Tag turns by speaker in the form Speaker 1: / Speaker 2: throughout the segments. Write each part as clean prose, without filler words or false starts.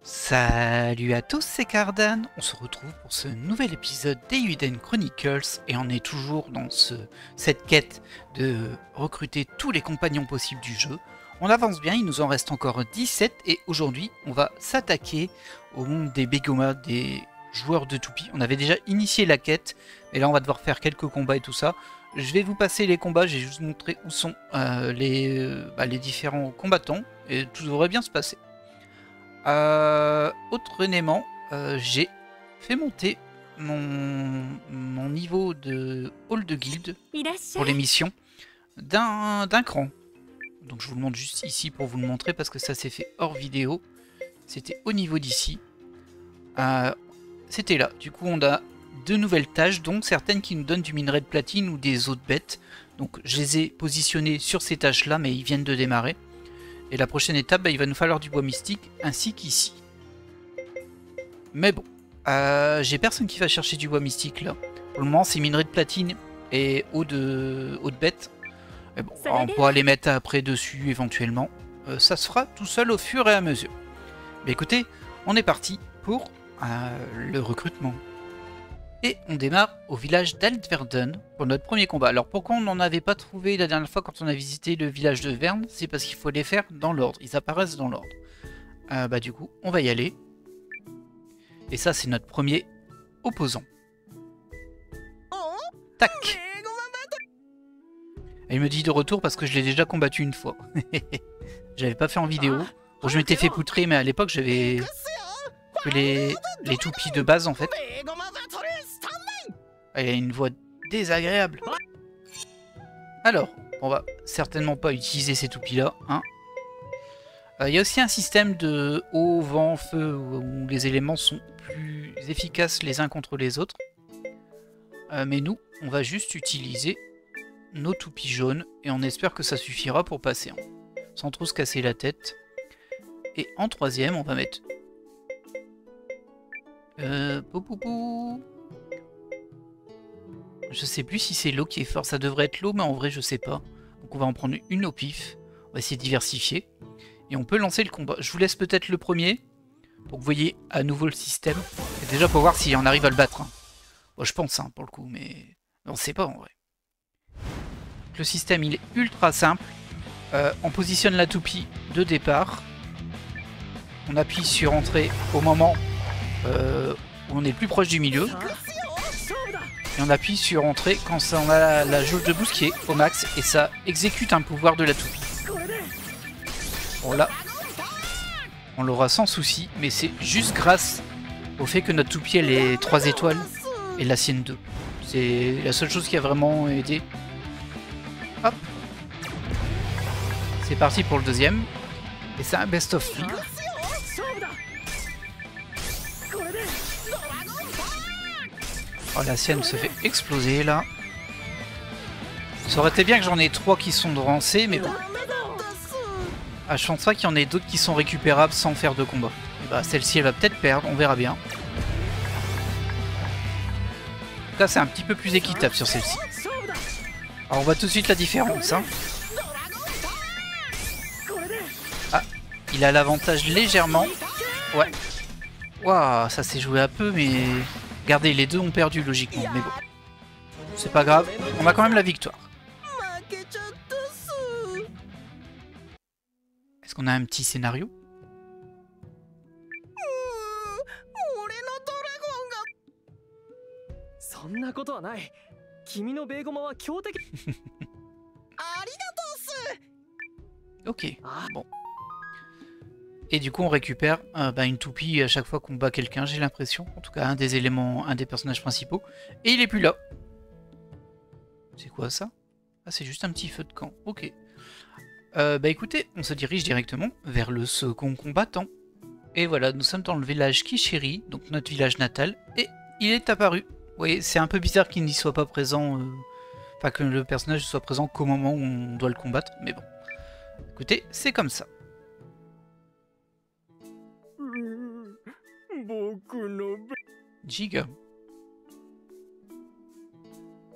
Speaker 1: Salut à tous, c'est Cardan. On se retrouve pour ce nouvel épisode d'Eiyuden Chronicles et on est toujours dans cette quête de recruter tous les compagnons possibles du jeu. On avance bien, il nous en reste encore 17 et aujourd'hui on va s'attaquer au monde des Begomas, des joueurs de toupie. On avait déjà initié la quête et là on va devoir faire quelques combats et tout ça. Je vais vous passer les combats, j'ai juste montré où sont les différents combattants et tout devrait bien se passer. Autre élément, j'ai fait monter mon niveau de hall de guilde pour les missions d'un cran. Donc je vous le montre juste ici pour vous le montrer parce que ça s'est fait hors vidéo. C'était au niveau d'ici. C'était là. Du coup on a deux nouvelles tâches, donc certaines qui nous donnent du minerai de platine ou des autres bêtes. Donc je les ai positionnées sur ces tâches là, mais ils viennent de démarrer. Et la prochaine étape, il va nous falloir du bois mystique, ainsi qu'ici. Mais bon, j'ai personne qui va chercher du bois mystique là. Pour le moment, c'est minerai de platine et eau de bête. Mais bon, on pourra les mettre après dessus éventuellement. Ça se fera tout seul au fur et à mesure. Mais écoutez, on est parti pour le recrutement. Et on démarre au village d'Altverden pour notre premier combat. Alors pourquoi on n'en avait pas trouvé la dernière fois quand on a visité le village de Verne? C'est parce qu'il faut les faire dans l'ordre. Ils apparaissent dans l'ordre. Du coup, on va y aller. Et ça, c'est notre premier opposant. Tac. Et il me dit de retour parce que je l'ai déjà combattu une fois. J'avais pas fait en vidéo. Bon, je m'étais fait poutrer, mais à l'époque, j'avais que les toupies de base, en fait. Il a une voix désagréable. Alors, on va certainement pas utiliser ces toupies-là. Hein. Il y a aussi un système de eau, vent, feu, où les éléments sont plus efficaces les uns contre les autres. Mais nous, on va juste utiliser nos toupies jaunes, et on espère que ça suffira pour passer. Hein, sans trop se casser la tête. Et en troisième, on va mettre... Je sais plus si c'est l'eau qui est fort, ça devrait être l'eau, mais en vrai je sais pas. Donc on va en prendre une au pif, on va essayer de diversifier. Et on peut lancer le combat. Je vous laisse peut-être le premier, pour que vous voyez à nouveau le système. Et déjà pour voir si on arrive à le battre. Hein. Bon, je pense pour le coup, mais on sait pas en vrai. Donc, le système il est ultra simple. On positionne la toupie de départ. On appuie sur entrée au moment où on est le plus proche du milieu. Et on appuie sur entrée quand on a la jauge de boost qui est au max et ça exécute un pouvoir de la toupie. Bon là, on l'aura sans souci, mais c'est juste grâce au fait que notre toupie elle est 3 étoiles et la sienne 2. C'est la seule chose qui a vraiment aidé. Hop. C'est parti pour le deuxième. Et c'est un best of 3. Oh, la sienne se fait exploser là. Ça aurait été bien que j'en ai 3 qui sont devancés, mais bon. Ah, je pense pas qu'il y en ait d'autres qui sont récupérables sans faire de combat. Et bah, celle-ci elle va peut-être perdre, on verra bien. En tout cas, c'est un petit peu plus équitable sur celle-ci. Alors, on voit tout de suite la différence. Hein. Ah, il a l'avantage légèrement. Ouais. Waouh, ça s'est joué un peu, mais... Regardez, les deux ont perdu logiquement, mais bon. C'est pas grave, on a quand même la victoire. Est-ce qu'on a un petit scénario? Ok, bon. Et du coup on récupère une toupie à chaque fois qu'on bat quelqu'un, j'ai l'impression. En tout cas un des éléments, un des personnages principaux. Et il est plus là. C'est quoi ça? Ah c'est juste un petit feu de camp, ok. Écoutez, on se dirige directement vers le second combattant. Et voilà, nous sommes dans le village Kishiri, donc notre village natal. Et il est apparu. Vous voyez, c'est un peu bizarre qu'il n'y soit pas présent. Enfin que le personnage soit présent qu'au moment où on doit le combattre. Mais bon. Écoutez, c'est comme ça. Giga.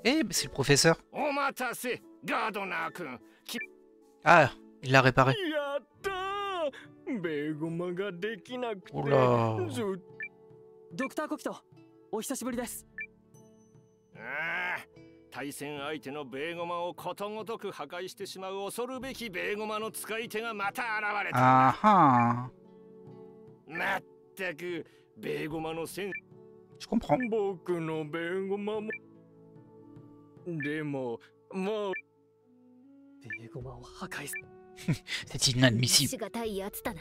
Speaker 1: Eh, c'est le professeur. Ah, il l'a réparé.
Speaker 2: ベーゴマができなくて
Speaker 1: Oh là.
Speaker 2: ずっ
Speaker 3: ドクターコキト、お久しぶりです。
Speaker 2: ああ、対戦相手のベーゴマをことごとく破壊してしまう恐るべきベーゴマの使い手がまた現れた。
Speaker 1: Ah ah.
Speaker 2: まったくベーゴマの戦
Speaker 1: Je comprends.
Speaker 2: 僕のベーゴマもでももう
Speaker 3: ベーゴマを破壊す。
Speaker 1: C'est inadmissible.
Speaker 4: しがたいやつだな。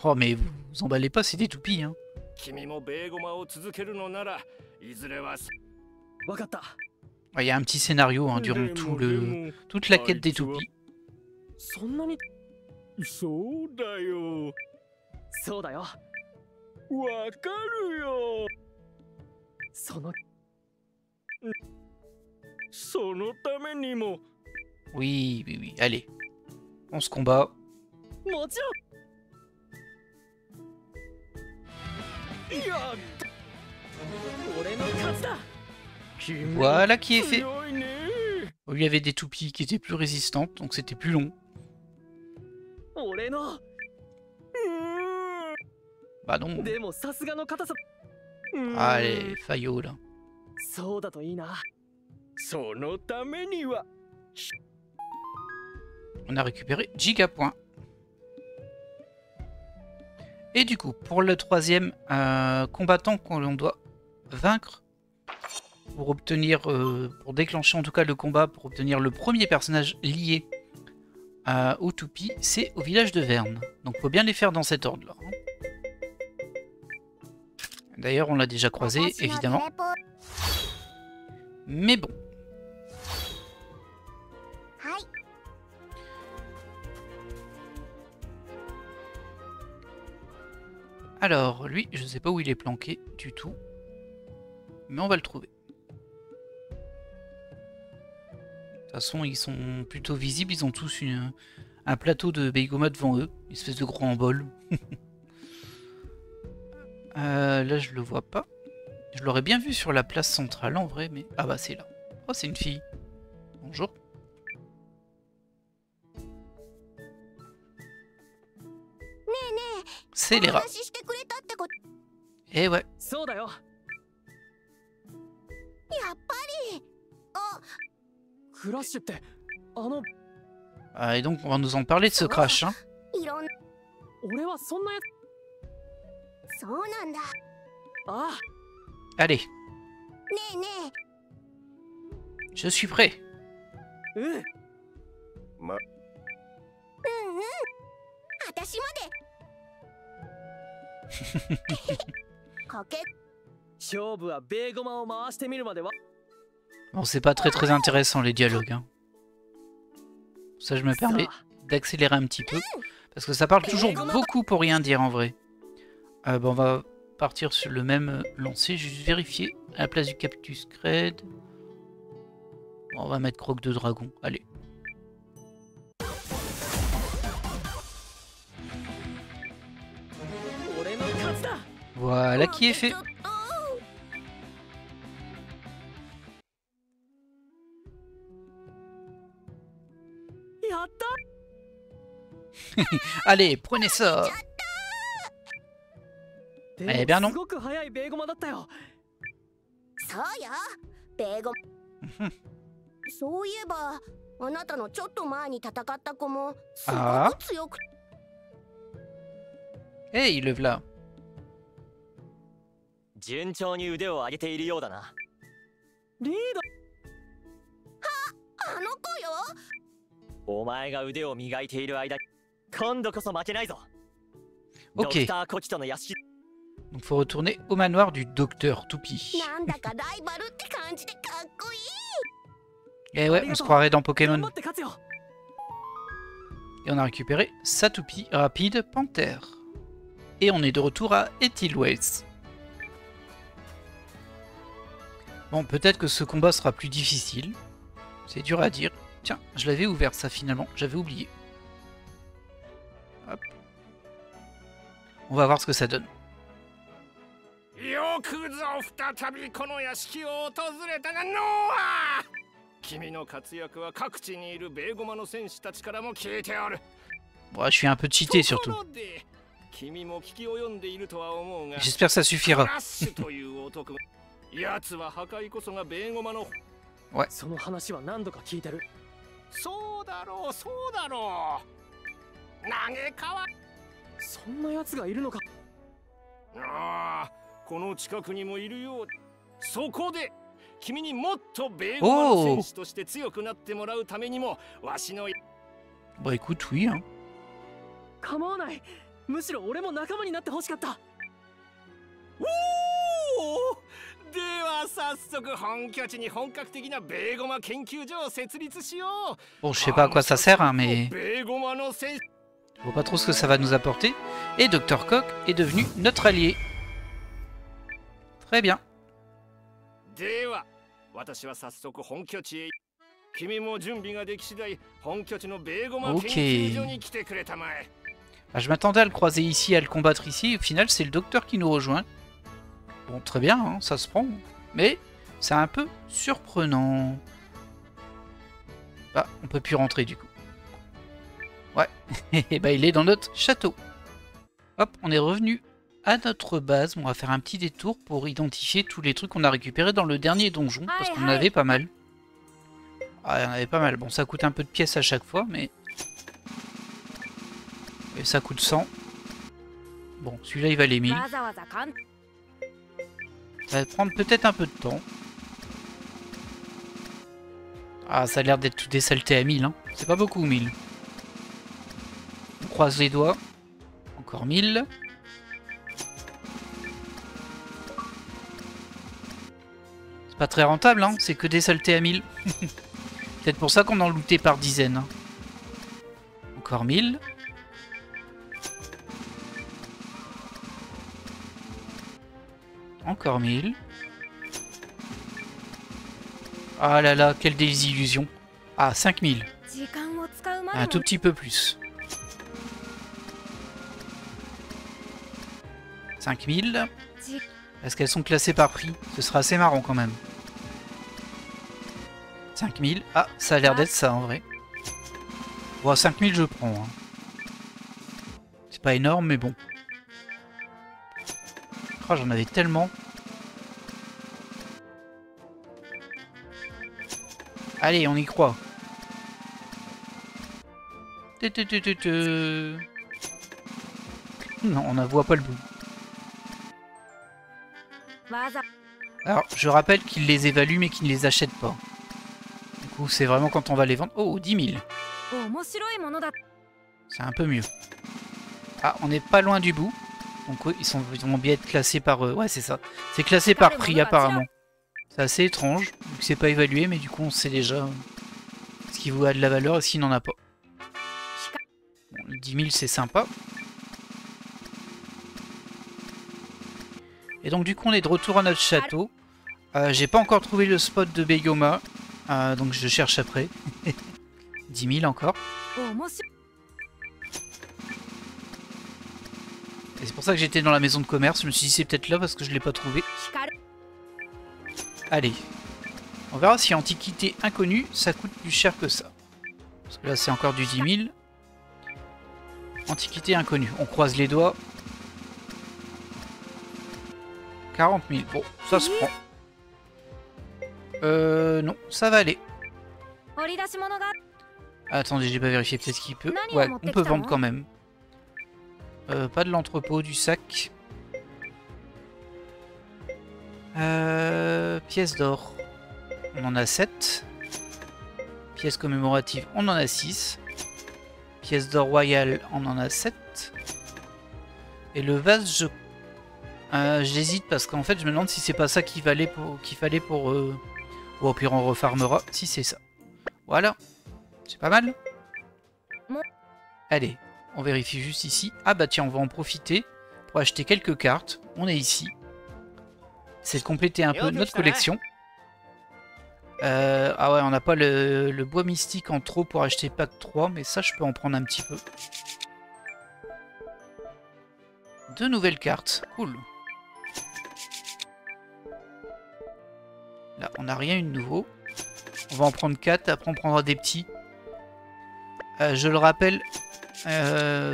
Speaker 1: Oh mais vous vous emballez pas, c'est des toupies hein.
Speaker 2: 君もベーゴマを続けるのならいずれは
Speaker 3: わかった。
Speaker 1: Il y a un petit scénario hein, durant toute la quête des toupies.
Speaker 3: そんなに。
Speaker 2: そうだよ。
Speaker 3: そうだよ。
Speaker 2: わかるよ。
Speaker 3: その
Speaker 2: ためにも
Speaker 1: Oui, oui, oui. Allez, on se combat.
Speaker 3: もちろん。
Speaker 2: いや、
Speaker 3: 俺の勝ちだ。
Speaker 1: Voilà qui est fait.
Speaker 2: 強いね。
Speaker 1: Il y avait des toupies qui étaient plus résistantes, donc c'était plus long.
Speaker 3: 俺の。
Speaker 1: Bah non.
Speaker 3: でもさすがの硬さ。
Speaker 1: Allez, Fayot là.
Speaker 3: そうだといいな。
Speaker 2: そのためには
Speaker 1: On a récupéré Gigapoint. Et du coup, pour le troisième combattant qu'on doit vaincre, pour obtenir, pour déclencher en tout cas le combat, pour obtenir le premier personnage lié aux toupies, c'est au village de Verne. Donc faut bien les faire dans cet ordre-là. D'ailleurs, on l'a déjà croisé, évidemment. Mais bon. Alors, lui, je sais pas où il est planqué du tout. Mais on va le trouver. De toute façon, ils sont plutôt visibles. Ils ont tous un plateau de Beigoma devant eux. Une espèce de grand bol. Là, je le vois pas. Je l'aurais bien vu sur la place centrale en vrai, mais... Ah bah, c'est là. Oh, c'est une fille. Bonjour. C'est les rats. Eh ouais.
Speaker 3: そうだよ。クラッシュってあの。
Speaker 1: Ah, et donc, on va nous en parler de ce crash. Hein.
Speaker 3: 俺はそんなやつ。
Speaker 4: そうなんだ。
Speaker 3: ああ。
Speaker 1: Allez.
Speaker 4: ねえね
Speaker 1: Je suis prêt.
Speaker 3: うん。
Speaker 2: ま
Speaker 4: え。うんうん。私まで。かけ。
Speaker 3: 勝負はベーゴマを回してみるまでは。
Speaker 1: Bon, c'est pas très intéressant les dialogues. Hein. Ça, je me permets d'accélérer un petit peu. Parce que ça parle toujours beaucoup pour rien dire en vrai. Bon, on va partir sur le même lancer. Juste vérifier à la place du cactus Cred. Bon, on va mettre croque de dragon. Allez. Voilà qui est fait. Allez, prenez ça. Eh bien non.
Speaker 3: すごく速いベーゴマだったよ。
Speaker 4: そうよ。ベーゴマ。そういえば、あなたのちょっと前に戦った子もすごく強く。
Speaker 1: Hey, le v'là.
Speaker 5: 順調に腕を上げているようだな。
Speaker 3: リー
Speaker 4: ド。あの子よ。
Speaker 5: お前が腕を磨いている間、今度こそ負けないぞ。
Speaker 1: Ok.
Speaker 5: ドクターコキトの屋敷。
Speaker 1: Donc faut retourner au manoir du docteur Toupie.
Speaker 4: なんだかライバルって感じでかっこいい。
Speaker 1: Eh ouais, on se croirait dans Pokémon. Et on a récupéré sa toupie rapide panthère. Et on est de retour à Etilways. Bon, peut-être que ce combat sera plus difficile. C'est dur à dire. Tiens, je l'avais ouvert ça finalement, j'avais oublié. Hop. On va voir ce que ça donne.
Speaker 2: よくぞ再びこの屋敷を訪れたがノア。君の活躍は各地にいるベーゴマの戦士たちからも聞いておる。
Speaker 1: Bon, je suis un peu cheaté surtout. J'espère que ça suffira. Ouais.
Speaker 3: その話は何度か聞いてる。
Speaker 2: そうだろうそうだろう。嘆かわ。
Speaker 3: そんな奴がいるのか。
Speaker 2: ああ、この近くにもいるよう。そこで君にもっとベーゴマの戦士として強くなってもらうためにもわしの。
Speaker 1: Bah écoute, oui, hein.
Speaker 3: 構わない。むしろ俺も仲間になってほしかった。
Speaker 2: おお。では早速本拠地に本格的なベーゴマ研究所を設立しよう。
Speaker 1: Bon, je sais pas à quoi ça sert, hein, mais je vois pas trop ce que ça va nous apporter. Et Dr. Coq est devenu notre allié. Très bien.
Speaker 2: では私は早速本拠地へ。君も準備ができ次第本拠地のベーゴマ研究所に来てくれたまえ。
Speaker 1: Ah, je m'attendais à le croiser ici, à le combattre ici, et au final c'est le docteur qui nous rejoint. Bon, très bien, hein, ça se prend. Mais c'est un peu surprenant. Ah, on peut plus rentrer du coup. Ouais, et bah il est dans notre château. Hop, on est revenu à notre base. On va faire un petit détour pour identifier tous les trucs qu'on a récupérés dans le dernier donjon. Parce qu'on en avait pas mal. Ah, il y en avait pas mal. Bon, ça coûte un peu de pièces à chaque fois, mais... Et ça coûte 100. Bon, celui-là il valait 1000. Ça va prendre peut-être un peu de temps. Ah, ça a l'air d'être tout désaleté à 1000. Hein. C'est pas beaucoup, 1000. On croise les doigts. Encore 1000. C'est pas très rentable, hein. C'est que désaleté à 1000. Peut-être pour ça qu'on en lootait par dizaines. Hein. Encore 1000. Encore 1000. Ah là là, quelle désillusion. Ah, 5000. Un tout petit peu plus. 5000. Est-ce qu'elles sont classées par prix? Ce sera assez marrant quand même. 5000. Ah, ça a l'air d'être ça en vrai. Bon, 5000 je prends. Hein. C'est pas énorme, mais bon. Oh, j'en avais tellement. Allez, on y croit. Non, on ne voit pas le bout. Alors, je rappelle qu'il les évalue mais qu'il ne les achète pas. Du coup, c'est vraiment quand on va les vendre. Oh, 10 000. C'est un peu mieux. Ah, on n'est pas loin du bout. Donc ils vont bien être classés par... ouais, c'est ça. C'est classé par prix apparemment. C'est assez étrange, vu que c'est pas évalué, mais du coup on sait déjà ce qui vaut de la valeur et s'il n'en a pas. Bon, les 10 000 c'est sympa. Et donc du coup on est de retour à notre château. J'ai pas encore trouvé le spot de Begoma, donc je cherche après. 10 000 encore. Et c'est pour ça que j'étais dans la maison de commerce. Je me suis dit c'est peut-être là parce que je l'ai pas trouvé. Allez. On verra si Antiquité Inconnue ça coûte plus cher que ça. Parce que là c'est encore du 10 000. Antiquité Inconnue. On croise les doigts. 40 000. Bon, ça se prend. Non, ça va aller. Attendez, j'ai pas vérifié. Peut-être qu'il peut. Ouais, on peut vendre quand même. Pas de l'entrepôt, du sac. Pièces d'or. On en a 7. Pièces commémoratives, on en a 6. Pièces d'or royale, on en a 7. Et le vase, j'hésite parce qu'en fait, je me demande si c'est pas ça qu'il fallait pour... Ou au pire, on refarmera. Si c'est ça. Voilà. C'est pas mal. Allez. On vérifie juste ici. Ah bah tiens, on va en profiter pour acheter quelques cartes. On est ici. C'est de compléter un peu notre collection. Ah ouais, on n'a pas le bois mystique en trop pour acheter pack 3, mais ça, je peux en prendre un petit peu. 2 nouvelles cartes. Cool. Là, on n'a rien eu de nouveau. On va en prendre 4, après on prendra des petits. Je le rappelle,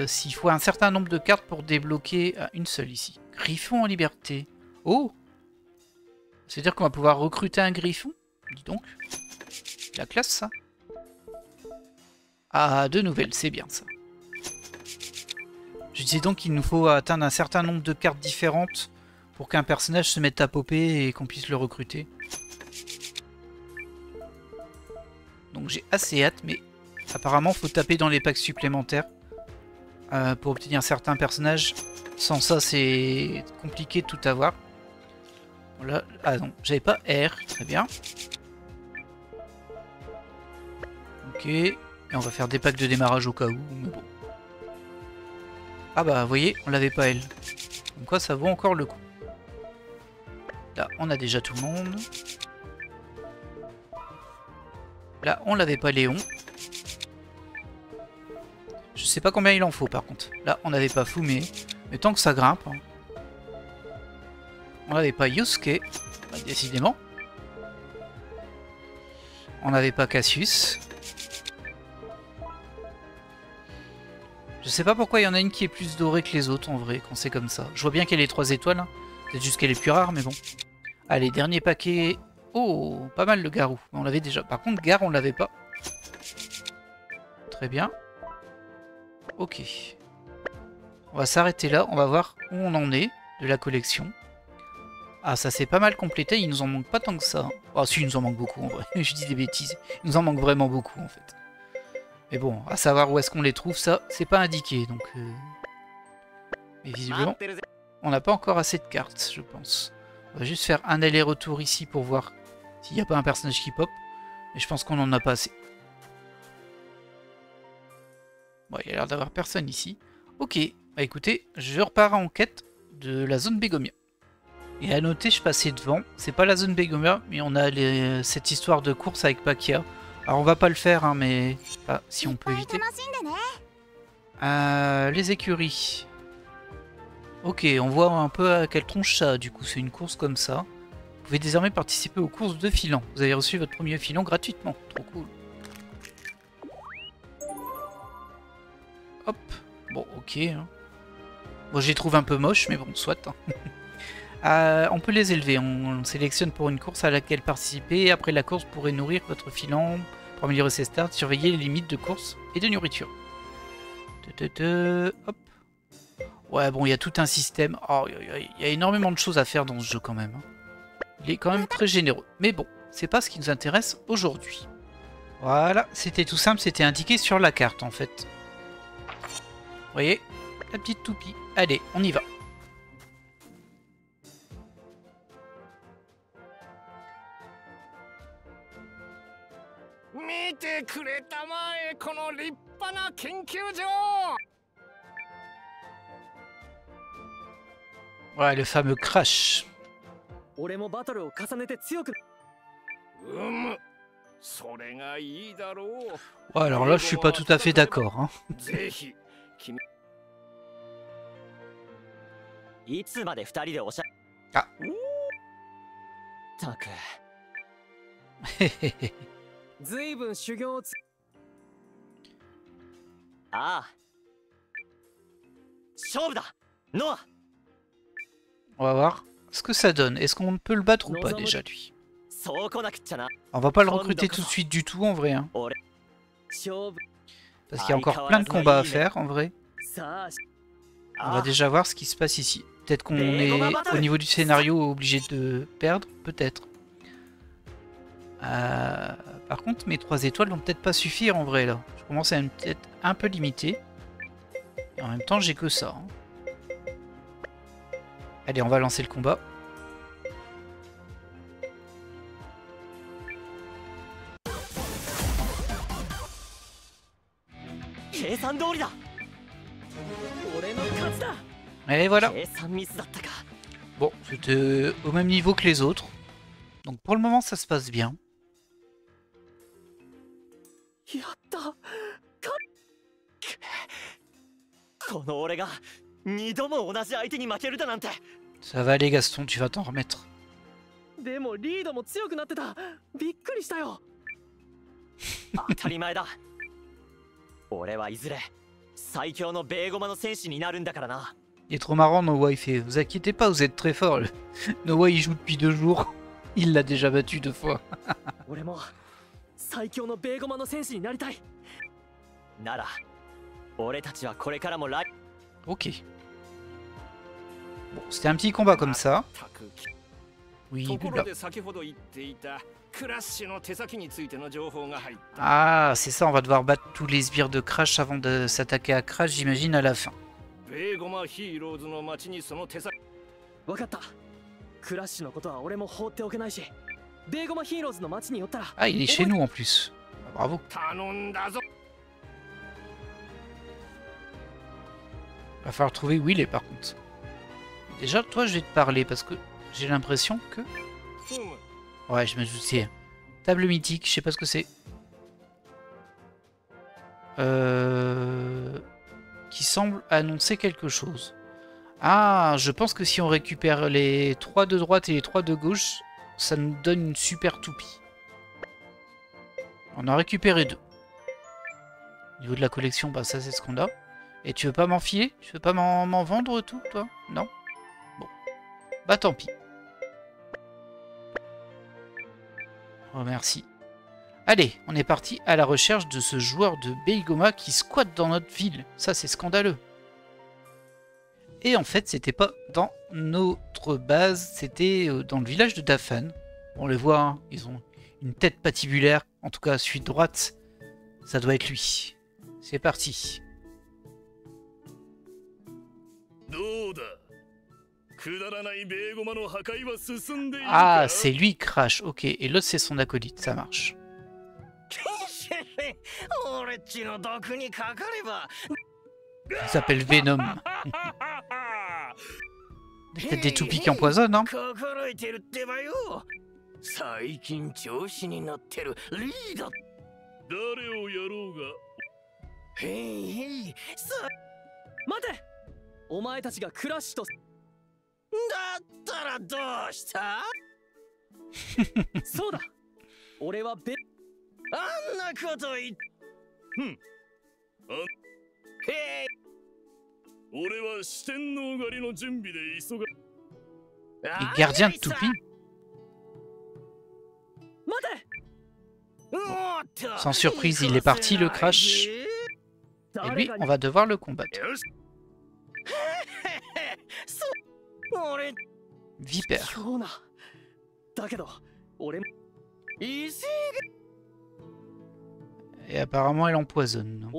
Speaker 1: s'il faut un certain nombre de cartes pour débloquer une seule ici. Griffon en liberté. Oh! C'est-à-dire qu'on va pouvoir recruter un griffon? Dis donc. La classe, ça. Ah, de nouvelles, c'est bien ça. Je disais donc qu'il nous faut atteindre un certain nombre de cartes différentes pour qu'un personnage se mette à popper et qu'on puisse le recruter. Donc j'ai assez hâte, mais apparemment faut taper dans les packs supplémentaires pour obtenir certains personnages. Sans ça, c'est compliqué de tout avoir. Voilà. Ah non, j'avais pas R, très bien. Ok, et on va faire des packs de démarrage au cas où, mais bon. Ah bah, vous voyez, on l'avait pas elle. Donc quoi, ça vaut encore le coup. Là, on a déjà tout le monde. Là, on l'avait pas Léon. Je sais pas combien il en faut par contre. Là, on n'avait pas Fumé. Mais tant que ça grimpe. Hein. On n'avait pas Yosuke. Bah, décidément. On n'avait pas Cassius. Je sais pas pourquoi il y en a une qui est plus dorée que les autres en vrai, quand c'est comme ça. Je vois bien qu'elle est 3 étoiles. Hein. Peut-être juste qu'elle est plus rare, mais bon. Allez, dernier paquet. Oh, pas mal le Garou. On l'avait déjà. Par contre, Gar, on l'avait pas. Très bien. Ok. On va s'arrêter là. On va voir où on en est de la collection. Ah, ça s'est pas mal complété. Il nous en manque pas tant que ça. Ah, si, il nous en manque beaucoup en vrai. Je dis des bêtises. Il nous en manque vraiment beaucoup en fait. Mais bon, à savoir où est-ce qu'on les trouve, ça, c'est pas indiqué. Donc, mais visiblement, on n'a pas encore assez de cartes, je pense. On va juste faire un aller-retour ici pour voir s'il n'y a pas un personnage qui pop. Mais je pense qu'on en a pas assez. Bon, il y a l'air d'avoir personne ici. Ok, bah écoutez, je repars en quête de la zone Begomia. Et à noter, je passais devant. C'est pas la zone Begomia, mais on a cette histoire de course avec Pakia. Alors on va pas le faire, hein, mais si on peut éviter. Les écuries. Ok, on voit un peu à quelle tronche ça. Du coup, c'est une course comme ça. Vous pouvez désormais participer aux courses de filon. Vous avez reçu votre premier filon gratuitement. Trop cool. Hop. Bon, ok. Hein. Bon, je les trouve un peu moches, mais bon, soit. On peut les élever. On sélectionne pour une course à laquelle participer. Après la course, vous pourrez nourrir votre filon pour améliorer ses stats, surveiller les limites de course et de nourriture. Hop. Ouais, bon, il y a tout un système. Oh, il y a énormément de choses à faire dans ce jeu quand même. Hein. Il est quand même très généreux. Mais bon, c'est pas ce qui nous intéresse aujourd'hui. Voilà, c'était tout simple, c'était indiqué sur la carte en fait. Vous voyez, la petite toupie. Allez, on y va. Ouais, le fameux crash.
Speaker 3: Ouais,
Speaker 1: alors là, je suis pas tout à fait d'accord. Hein. Ah. On va voir ce que ça donne. Est-ce qu'on peut le battre ou pas déjà lui? On va pas le recruter tout de suite du tout en vrai. Hein. Parce qu'il y a encore plein de combats à faire en vrai. On va déjà voir ce qui se passe ici. Peut-être qu'on est au niveau du scénario obligé de perdre. Peut-être. Par contre mes 3 étoiles vont peut-être pas suffire en vrai là. Je commence à être un peu limité. Et en même temps j'ai que ça. Hein. Allez, on va lancer le combat. Et voilà. Bon, c'était au même niveau que les autres. Donc pour le moment, ça se passe bien. Ça va aller Gaston, tu vas t'en remettre.
Speaker 5: 俺はいずれ最強のベーゴマの戦士になるんだからな。
Speaker 1: Il est trop marrant, Noah, il fait, vous inquiétez pas, vous êtes très fort. Noah, il joue depuis 2 jours. Il l'a déjà battu 2 fois.
Speaker 3: 俺も最強のベーゴマの戦士になりたい。
Speaker 5: なら俺たちはこれからもライ
Speaker 1: Ok. Bon, c'était un petit combat comme ça.
Speaker 2: たく
Speaker 1: Oui,
Speaker 2: とこ
Speaker 1: là.
Speaker 2: ろで先ほど言っていたクラッシュの手先についての情報が入った。
Speaker 1: Ah, c'est ça, on va devoir battre tous les sbires de Crash avant de s'attaquer à Crash, j'imagine, à la fin.
Speaker 2: ベーゴマヒーローズの町にその手先。
Speaker 3: わかった。クラッシュのことは俺も放っておけないし、ベーゴマヒーローズの町に寄ったら。
Speaker 1: Ah, il est chez nous en plus. Bravo.
Speaker 2: 頼んだぞ。
Speaker 1: Va falloir trouver où il est par contre. Déjà, toi, je vais te parler parce que j'ai l'impression que...
Speaker 2: ふむ。
Speaker 1: Ouais, je me doutais. Table mythique, je sais pas ce que c'est. Qui semble annoncer quelque chose. Ah, je pense que si on récupère les 3 de droite et les 3 de gauche, ça nous donne une super toupie. On a récupéré 2. Au niveau de la collection, bah ça c'est ce qu'on a. Et tu veux pas m'enfiler? Tu veux pas m'en vendre tout, toi? Non? Bon. Bah tant pis. Oh merci. Allez, on est parti à la recherche de ce joueur de Beigoma qui squatte dans notre ville. Ça c'est scandaleux. Et en fait, c'était pas dans notre base, c'était dans le village de Dafan. On les voit, hein, ils ont une tête patibulaire. En tout cas, celui de droite, ça doit être lui. C'est parti. Ah, c'est lui, Crash. Ok, et l'autre, c'est son acolyte, ça marche. Il s'appelle Venom. Peut-être des toupies qui empoisonnent, hein?
Speaker 2: 最近調子になってるリーダー誰をやろうがへいへいさ
Speaker 3: 待て、お前たちがクラッシュと。
Speaker 2: だったらどうした
Speaker 3: そうだ、俺はベ。
Speaker 2: あんなこと言っへい俺は四天王狩りの準備で急が
Speaker 1: Et gardien de toupie. Sans surprise, il est parti, le Crash. Et lui, on va devoir le combattre. Vipère. Et apparemment, elle empoisonne.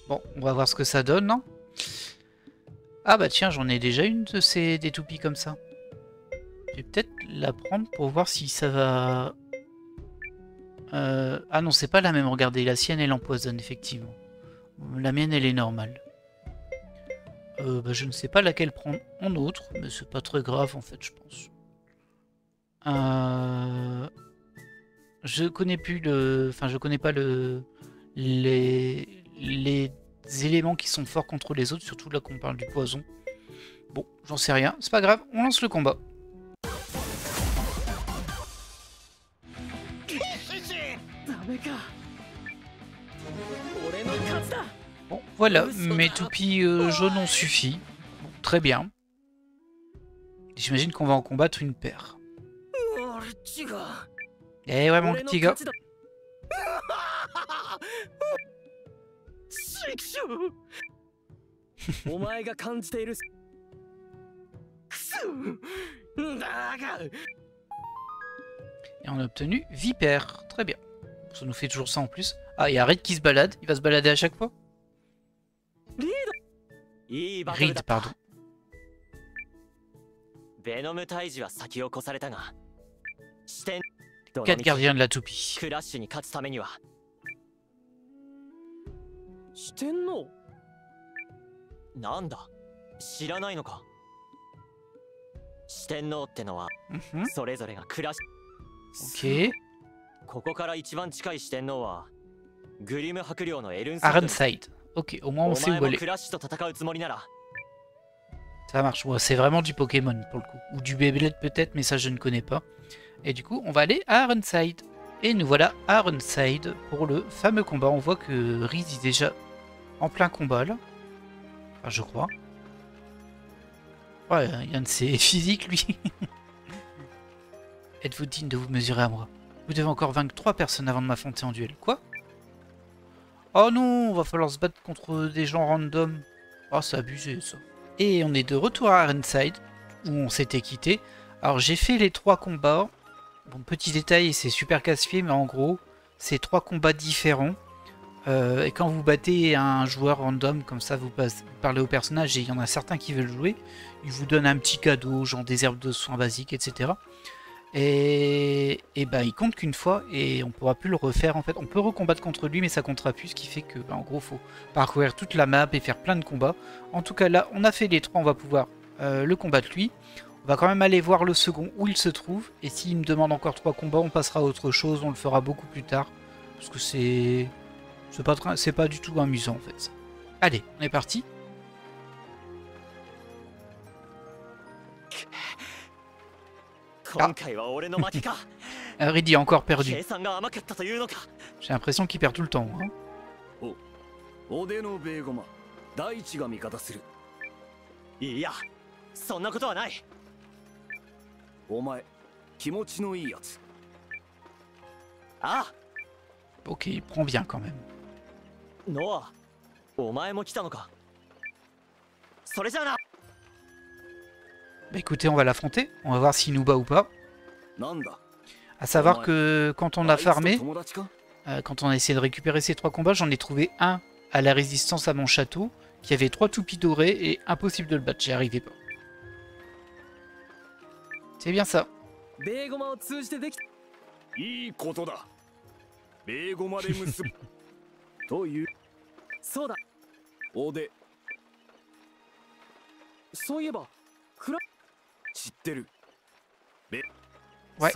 Speaker 1: Bon, on va voir ce que ça donne, non? Ah bah tiens, j'en ai déjà une de ces des toupies comme ça. Je vais peut-être la prendre pour voir si ça va... Ah non, c'est pas la même, regardez, la sienne elle empoisonne, effectivement. La mienne elle est normale. Bah, je ne sais pas laquelle prendre en autre, mais c'est pas très grave en fait, je pense. Je connais plus le... Enfin, je connais pas les éléments qui sont forts contre les autres, surtout là qu'on parle du poison. Bon, j'en sais rien, c'est pas grave, on lance le combat. Bon, voilà, mes toupies jaunes ont suffi. Bon, très bien. J'imagine qu'on va en combattre une paire. Eh ouais, mon petit gars. Et on a obtenu Vipère. Très bien. Ça nous fait toujours ça en plus. Ah, il y a Reed qui se balade. Il va se balader à chaque fois. Reed, pardon. Quatre gardiens de la toupie. Ok. Arenside. Ok, au moins on sait où aller. Ça marche. Ouais, c'est vraiment du Pokémon pour le coup. Ou du Beyblade peut-être, mais ça je ne connais pas. Et du coup, on va aller à Arenside. Et nous voilà à Runside pour le fameux combat. On voit que Riz est déjà en plein combat là. Enfin, je crois. Ouais, il y a un de ses physiques lui. Êtes-vous digne de vous mesurer à moi? Vous devez encore vaincre 3 personnes avant de m'affronter en duel. Quoi? Oh non, va falloir se battre contre des gens random. Oh, c'est abusé ça. Et on est de retour à Ironside, où on s'était quitté. Alors j'ai fait les 3 combats. Bon, petit détail, c'est super casse-pied, mais en gros, c'est 3 combats différents. Et quand vous battez un joueur random, comme ça, vous parlez au personnage et il y en a certains qui veulent jouer, il vous donne un petit cadeau, genre des herbes de soins basiques, etc. Et bah, il compte qu'une fois et on pourra plus le refaire en fait. On peut recombattre contre lui mais ça comptera plus, ce qui fait que bah, en gros faut parcourir toute la map et faire plein de combats. En tout cas là on a fait les 3, on va pouvoir le combattre lui. On va quand même aller voir le second où il se trouve et s'il me demande encore 3 combats on passera à autre chose, on le fera beaucoup plus tard. Parce que c'est pas du tout amusant en fait. Allez, on est parti. Reedy a encore perdu. J'ai l'impression qu'il perd tout le temps. Hein. Ok, il prend bien quand même. Bah écoutez, on va l'affronter. On va voir s'il nous bat ou pas. A savoir que quand on a farmé, quand on a essayé de récupérer ces 3 combats, j'en ai trouvé un à la résistance à mon château, qui avait 3 toupies dorés et impossible de le battre, j'y arrivais pas. C'est bien ça. Ouais.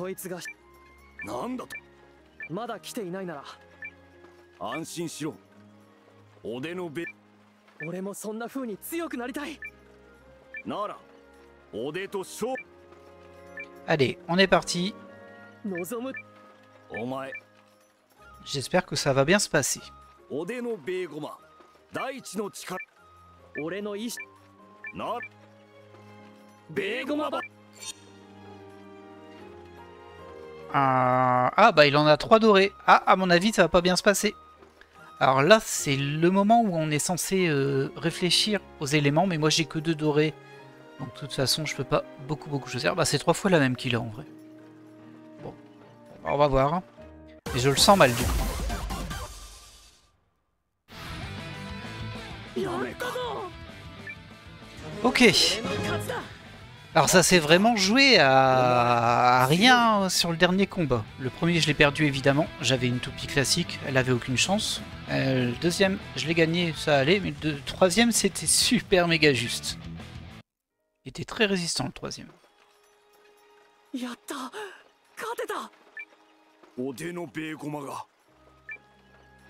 Speaker 1: Allez, on est parti. J'espère que ça va bien se passer. Ah bah il en a 3 dorés. Ah, à mon avis ça va pas bien se passer. Alors là c'est le moment où on est censé réfléchir aux éléments, mais moi j'ai que 2 dorés. Donc de toute façon je peux pas beaucoup choisir. Bah c'est 3 fois la même qu'il a en vrai. Bon, on va voir. Et je le sens mal du coup. Ok. Alors ça s'est vraiment joué à rien sur le dernier combat. Le premier je l'ai perdu évidemment, j'avais une toupie classique, elle avait aucune chance. Le deuxième je l'ai gagné, ça allait, mais le troisième c'était super méga juste. Il était très résistant le troisième.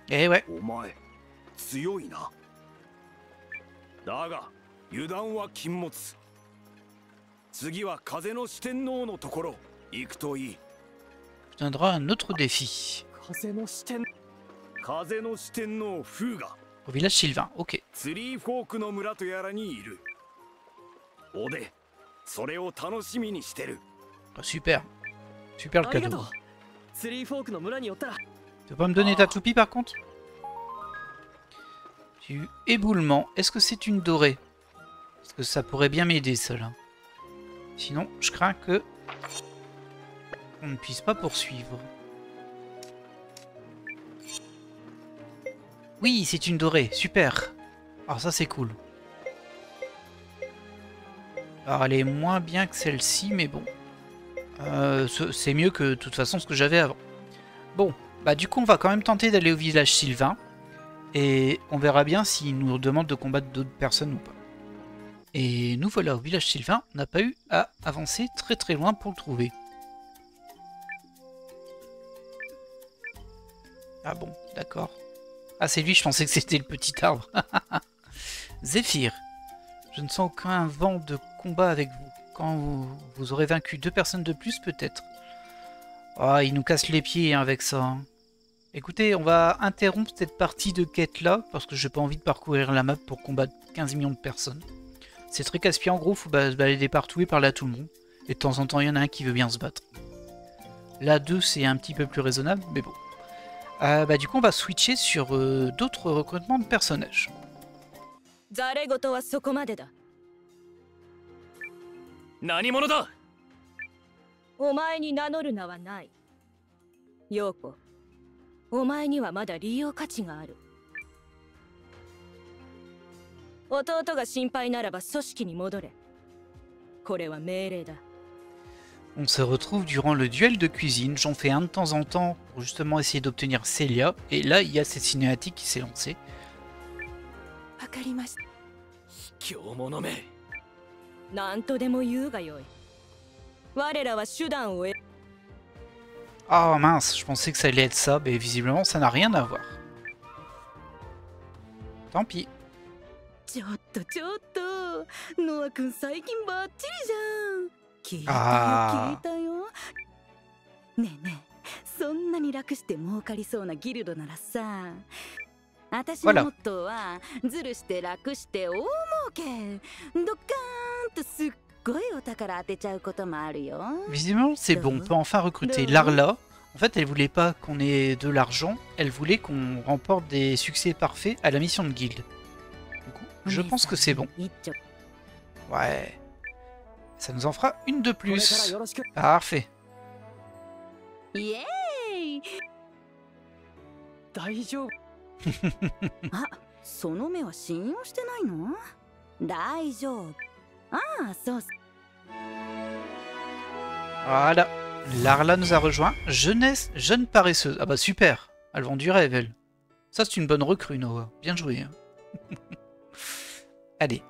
Speaker 1: Eh ouais. Je donnerai un autre défi. Au village Sylvain, ok. Oh, super. Super le cadeau. Tu peux pas me donner ta toupie par contre? J'ai eu éboulement. Est-ce que c'est une dorée? Parce que ça pourrait bien m'aider ça là. Sinon, je crains que on ne puisse pas poursuivre. Oui, c'est une dorée, super. Alors ça c'est cool. Alors elle est moins bien que celle-ci, mais bon. C'est mieux que de toute façon ce que j'avais avant. Bon, bah du coup on va quand même tenter d'aller au village Sylvain. Et on verra bien s'il nous demande de combattre d'autres personnes ou pas. Et nous voilà au village Sylvain, on n'a pas eu à avancer très loin pour le trouver. Ah bon, d'accord. Ah c'est lui, je pensais que c'était le petit arbre. Zéphyr, je ne sens aucun vent de combat avec vous. Quand vous aurez vaincu 2 personnes de plus peut-être. Oh, il nous casse les pieds hein, avec ça. Hein. Écoutez, on va interrompre cette partie de quête là, parce que j'ai pas envie de parcourir la map pour combattre 15 millions de personnes. C'est très casse-pied en gros, faut se balader partout et parler à tout le monde. Et de temps en temps, il y en a un qui veut bien se battre. Là, 2, c'est un petit peu plus raisonnable, mais bon. Du coup, on va switcher sur d'autres recrutements de personnages.
Speaker 6: ざれ言はそこまでだ。
Speaker 5: 何者だ。
Speaker 6: お前に名乗る名はない。陽子、お前にはまだ利用価値がある。弟が心配ならば組織に戻れ。これは命令だ。
Speaker 1: On se retrouve durant le duel de cuisine. J'en fais un de temps en temps pour justement essayer d'obtenir Célia. Et là, il y a cette cinématique qui s'est lancée.
Speaker 6: わかりました。
Speaker 5: 卑怯者め。
Speaker 6: 何とでも言うがよい。我らは手段を得。
Speaker 1: Ah mince, je pensais que ça allait être ça, mais visiblement ça n'a rien à voir. Tant pis.
Speaker 6: ちょっとちょっと、ノア君最近バッチリじゃん。聞いたよ聞いたよ。ねえねえ、そんなに楽して儲かりそうなギルドならさ、私のモットーはずるして楽して大儲け。ドッカーンとすっごいお宝当てちゃうこともあるよ。
Speaker 1: Visiblement c'est bon, on peut enfin recruter Larla. En fait, elle voulait pas qu'on ait de l'argent, elle voulait qu'on remporte des succès parfaits à la mission de guilde. Du coup, je pense que c'est bon. Ouais. Ça nous en fera une de plus. Parfait.
Speaker 6: イエーイ。
Speaker 3: 大丈夫。
Speaker 6: あ、その目は信用してないの？大丈夫。ああ、そう。
Speaker 1: Voilà. Larla nous a rejoint. Jeunesse, jeune paresseuse. Ah bah super. Elle vend du rêve, elle. Ça, c'est une bonne recrue, Noah. Bien joué. Hein. Allez.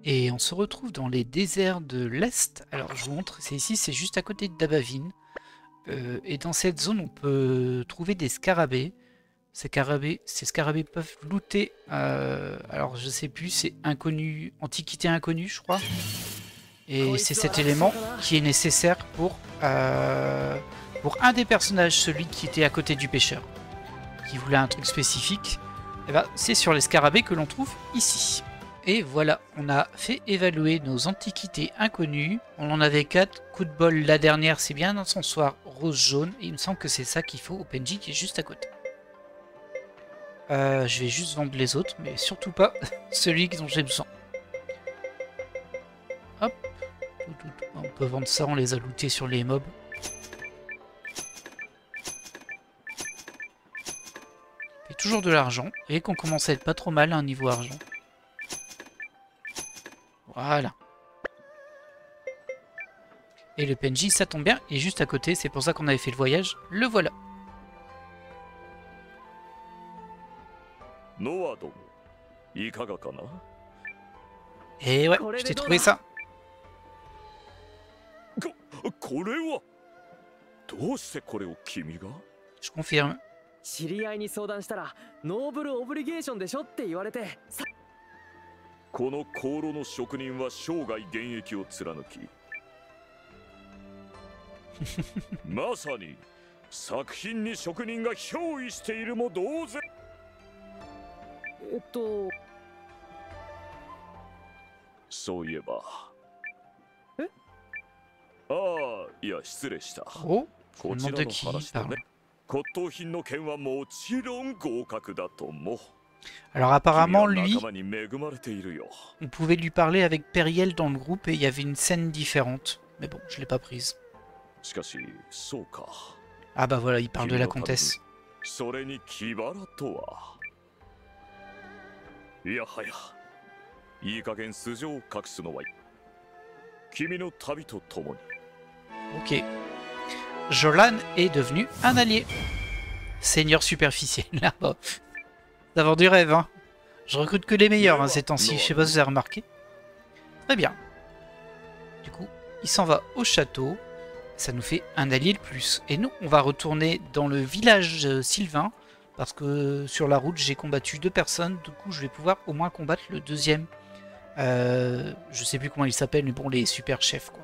Speaker 1: Et on se retrouve dans les déserts de l'Est. Alors, je vous montre. C'est ici, c'est juste à côté de Dabavine. Et dans cette zone, on peut trouver des scarabées. Ces scarabées peuvent looter. Alors, je sais plus. C'est inconnu. Antiquité inconnue, je crois. Et c'est cet élément qui est nécessaire pour un des personnages, celui qui était à côté du pêcheur, qui voulait un truc spécifique. Et ben, c'est sur les scarabées que l'on trouve ici. Et voilà, on a fait évaluer nos antiquités inconnues. On en avait 4. Coup de bol, la dernière, c'est bien un encensoir rose-jaune. Et il me semble que c'est ça qu'il faut au PNJ qui est juste à côté. Je vais juste vendre les autres, mais surtout pas celui dont j'ai besoin. Hop. On peut vendre ça, on les a lootés sur les mobs. Fait toujours de l'argent. Et qu'on commence à être pas trop mal à un niveau argent. Voilà. Et le PNJ, ça tombe bien, il est juste à côté. C'est pour ça qu'on avait fait le voyage. Le voilà. Et ouais, je t'ai trouvé ça.
Speaker 2: これはどうしてこれを君が
Speaker 1: Je confirme.
Speaker 3: 知り合いに相談したらノーブルオブリゲーションでしょって言われて。
Speaker 2: この香炉の職人は生涯現役を貫きまさに作品に職人が憑依しているも同然。そういえば。ああ、いや失礼した。
Speaker 1: Oh,
Speaker 2: こちらの話だね。骨董品の件はもちろん合格だとも。
Speaker 1: Alors apparemment lui, on pouvait lui parler avec Periel dans le groupe et il y avait une scène différente. Mais bon, je l'ai pas prise. Ah bah voilà, il parle de la comtesse. Ok. Jolan est devenu un allié. Seigneur superficiel là-bas. Ça vend du rêve, hein. Je recrute que les meilleurs hein, ces temps-ci, je sais pas si vous avez remarqué. Très bien. Du coup, il s'en va au château. Ça nous fait un allié de plus. Et nous, on va retourner dans le village Sylvain. Parce que sur la route, j'ai combattu 2 personnes. Du coup, je vais pouvoir au moins combattre le deuxième. Je sais plus comment il s'appelle, mais bon, les super chefs, quoi.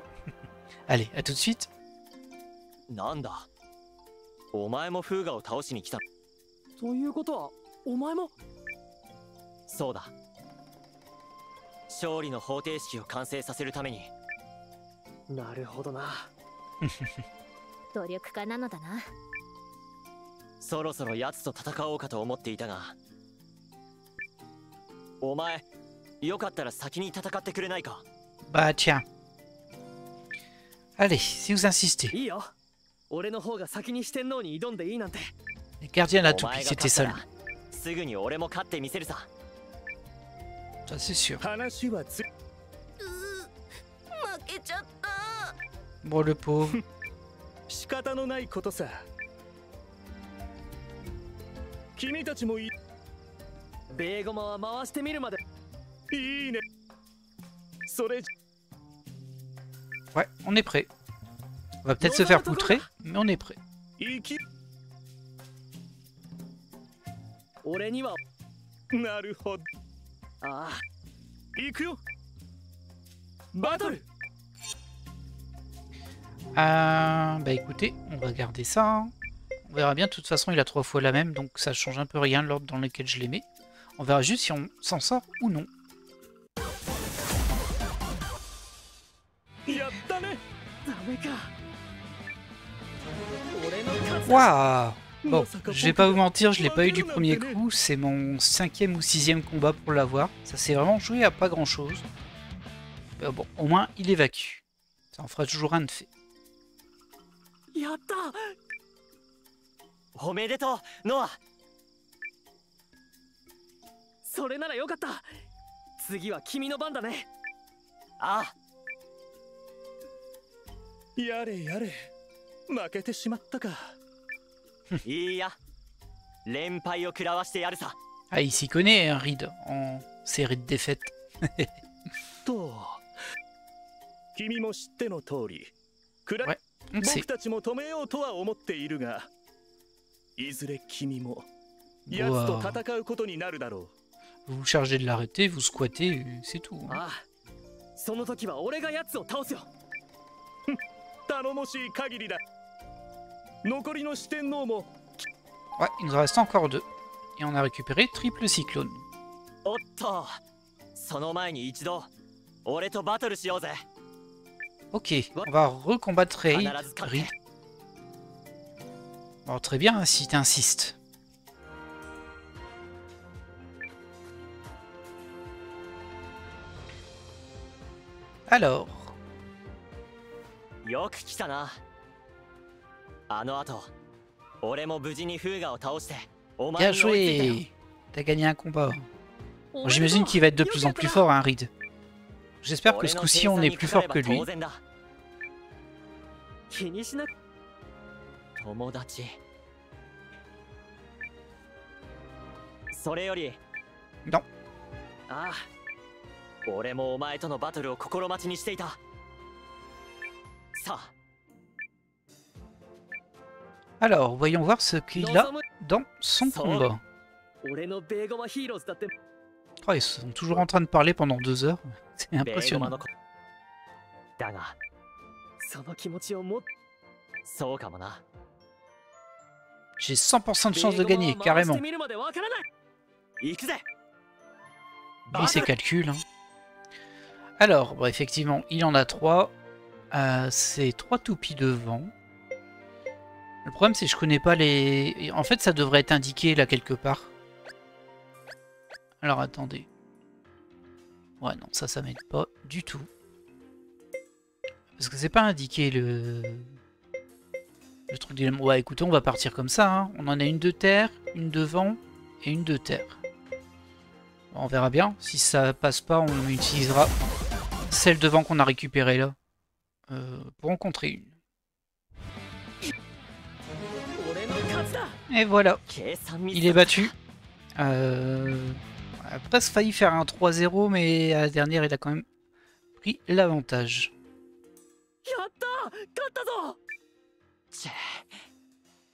Speaker 1: Allez, à tout de suite.
Speaker 5: なんだお前もフーガを倒しに来た。
Speaker 3: ということはお前も。
Speaker 5: そうだ。勝利の方程式を完成させるために。
Speaker 3: なるほどな。
Speaker 4: 努力家なのだな。
Speaker 5: そろそろ奴と戦おうかと思っていたが、お前よかったら先に戦ってくれないか。
Speaker 1: Bah tiens. Allez, si vous insistez.
Speaker 3: いいよ。俺の方が先に四天王に挑んでいいなんて。
Speaker 1: Les gardiens de la
Speaker 5: お前
Speaker 1: toupie,
Speaker 5: が
Speaker 1: c'était
Speaker 5: 勝
Speaker 1: ça.
Speaker 5: ったらすぐに俺も勝ってみせるさ。
Speaker 1: Ça c'est sûr.
Speaker 2: 話はつ
Speaker 4: 負けちゃった。
Speaker 1: Bon, le pauvre.
Speaker 2: 仕方のないことさ。君たちもい
Speaker 3: ベーゴマは回してみるまで。
Speaker 2: いね。それ
Speaker 1: Ouais, on est prêt. On va peut-être se faire poutrer, mais on est prêt.
Speaker 2: いき。
Speaker 3: 俺には。
Speaker 2: なるほど。
Speaker 3: ああ。
Speaker 2: 行くよ。バトル。
Speaker 1: Bah écoutez, on va garder ça. Hein. On verra bien, de toute façon il a 3 fois la même, donc ça change un peu rien l'ordre dans lequel je les mets. On verra juste si on s'en sort ou non.
Speaker 2: やったね。
Speaker 3: ダメか。俺の勝つ。
Speaker 1: Waouh! Bon, je vais pas vous mentir, je l'ai pas eu du premier coup, c'est mon 5e ou 6e combat pour l'avoir. Ça s'est vraiment joué à pas grand chose. Mais bon, au moins il évacue. Ça en fera toujours un de fait.
Speaker 3: やった。
Speaker 5: おめでとうノア。
Speaker 3: それならよかった。次は君の番だね。
Speaker 5: ああ。
Speaker 2: やれやれ。負けてしまったか。
Speaker 5: いいや。連敗を食らわしてやるさ。
Speaker 1: Ah, il s'y connaît, hein, Reed, en série de défaites.
Speaker 2: と。君も知っての通り。
Speaker 1: Ouais, on sait.
Speaker 2: 僕たちも止めようとは思っているが、いずれ君も奴と戦うことになるだろう。
Speaker 1: Vous vous chargez de l'arrêter, vous squattez, c'est tout. Hein.
Speaker 3: ああ。その時は俺が奴を倒すよ。
Speaker 2: 頼もしい限りだ。残りの四天王も。
Speaker 1: Ouais, il nous en reste encore 2. Et on a récupéré triple cyclone.
Speaker 5: おっと。その前に一度俺とバトルしようぜ。
Speaker 1: Ok, on va recombattre Reed. Alors très bien, hein, si t'insistes. Alors.
Speaker 5: よく来たな。あの後、俺も無事にフーガを倒して、お前
Speaker 1: Bien
Speaker 5: に追いついたよ。
Speaker 1: joué! T'as gagné un combat. Bon, j'imagine qu'il va être de plus en plus fort, hein, Reed. J'espère que ce coup-ci, on est plus fort que lui.
Speaker 3: 気にしな。
Speaker 5: 友達。それより。
Speaker 1: Non.
Speaker 5: ああ。俺もお前とのバトルを心待ちにしていた。さあ。
Speaker 1: Alors, voyons voir ce qu'il a dans son combat.
Speaker 3: 俺のベーゴマヒーローズだって。
Speaker 1: Oh, ils sont toujours en train de parler pendant 2 heures. C'est impressionnant.
Speaker 5: だが。
Speaker 3: その気持ちをも。
Speaker 5: そうかもな。
Speaker 1: J'ai 100% de chance de gagner, carrément.
Speaker 5: 行くぜ。
Speaker 1: Lui, ses calculs. Hein. Alors, bon, effectivement, il en a 3. C'est 3 toupies devant. Le problème, c'est que je connais pas les... En fait, ça devrait être indiqué là quelque part. Alors, attendez. Ouais, non, ça m'aide pas du tout. Parce que c'est pas indiqué le truc du... Ouais, écoutez, on va partir comme ça. Hein. On en a une de terre, une de vent et une de terre. Bon, on verra bien. Si ça passe pas, on utilisera celle de vent qu'on a récupérée là. Pour en contrer une. Et voilà. Il est battu. A presque failli faire un 3-0, mais à la dernière, il a quand même pris l'avantage.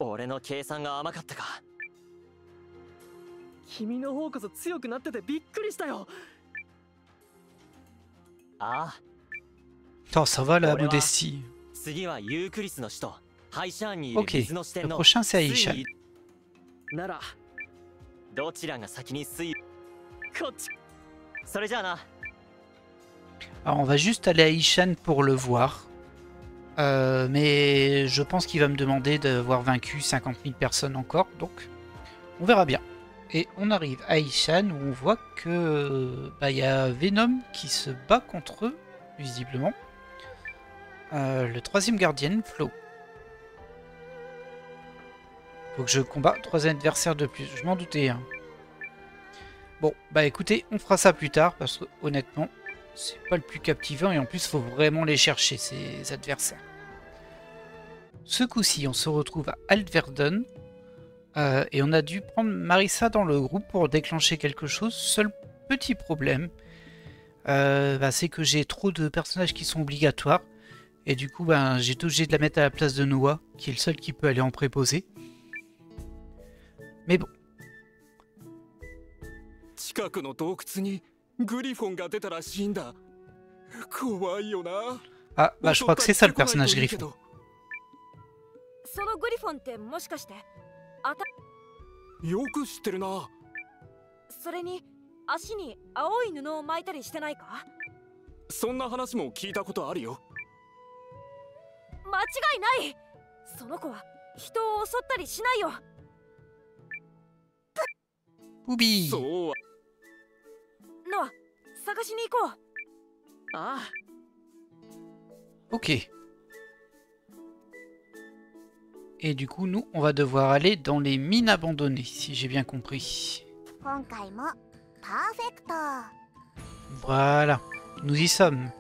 Speaker 5: 俺の計算が甘かったか。
Speaker 3: 君の方こそ強くなっててびっくりしたよ。
Speaker 5: ああ。
Speaker 1: Oh, ça va la modestie.
Speaker 5: 次はユークリスの首都
Speaker 1: Ok, le prochain c'est Aishan.
Speaker 3: なら
Speaker 5: どちらが先に水こっちそれじゃあな。
Speaker 1: Alors on va juste aller à Aishan pour le voir. Mais je pense qu'il va me demander d'avoir vaincu 50 000 personnes encore, donc on verra bien. Et on arrive à Aishan où on voit que y a Venom qui se bat contre eux, visiblement. Le troisième gardien, Flo. Faut que je combat 3 adversaires de plus, je m'en doutais. Hein. Bon, bah écoutez, on fera ça plus tard parce que honnêtement, c'est pas le plus captivant et en plus, faut vraiment les chercher ces adversaires. Ce coup-ci, on se retrouve à Altverden et on a dû prendre Marissa dans le groupe pour déclencher quelque chose. Seul petit problème, c'est que j'ai trop de personnages qui sont obligatoires et du coup, j'ai été obligé de la mettre à la place de Noah, qui est le seul qui peut aller en préposé. Mais bon. Ah, bah je crois que c'est ça le personnage Griffon.
Speaker 7: そのグリフォンってもしかして
Speaker 2: よく知ってるな。
Speaker 7: それに足に青い布を巻いたりしてないか？
Speaker 2: そんな話も聞いたことあるよ。
Speaker 7: 間違いない。その子は人を襲ったりしないよ。
Speaker 1: ブビー。
Speaker 2: そうは。
Speaker 7: ノア、探しに行こう。
Speaker 3: ああ。
Speaker 1: Ok. Et du coup, nous, on va devoir aller dans les mines abandonnées, si j'ai bien compris. Voilà, nous y sommes.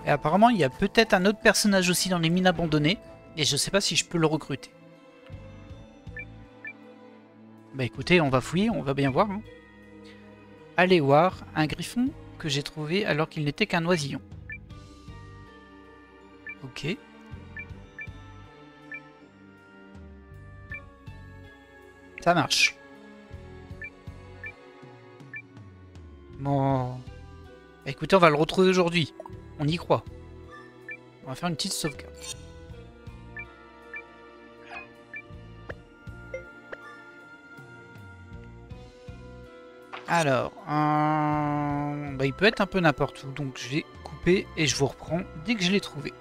Speaker 1: Et apparemment, il y a peut-être un autre personnage aussi dans les mines abandonnées, et je sais pas si je peux le recruter. Bah écoutez, on va fouiller, on va bien voir. Hein. Allez voir un griffon que j'ai trouvé alors qu'il n'était qu'un oisillon. Ok. Ça marche. Bon. Bah, écoutez, on va le retrouver aujourd'hui. On y croit. On va faire une petite sauvegarde. Alors, il peut être un peu n'importe où, donc je vais couper et je vous reprends dès que je l'ai trouvé.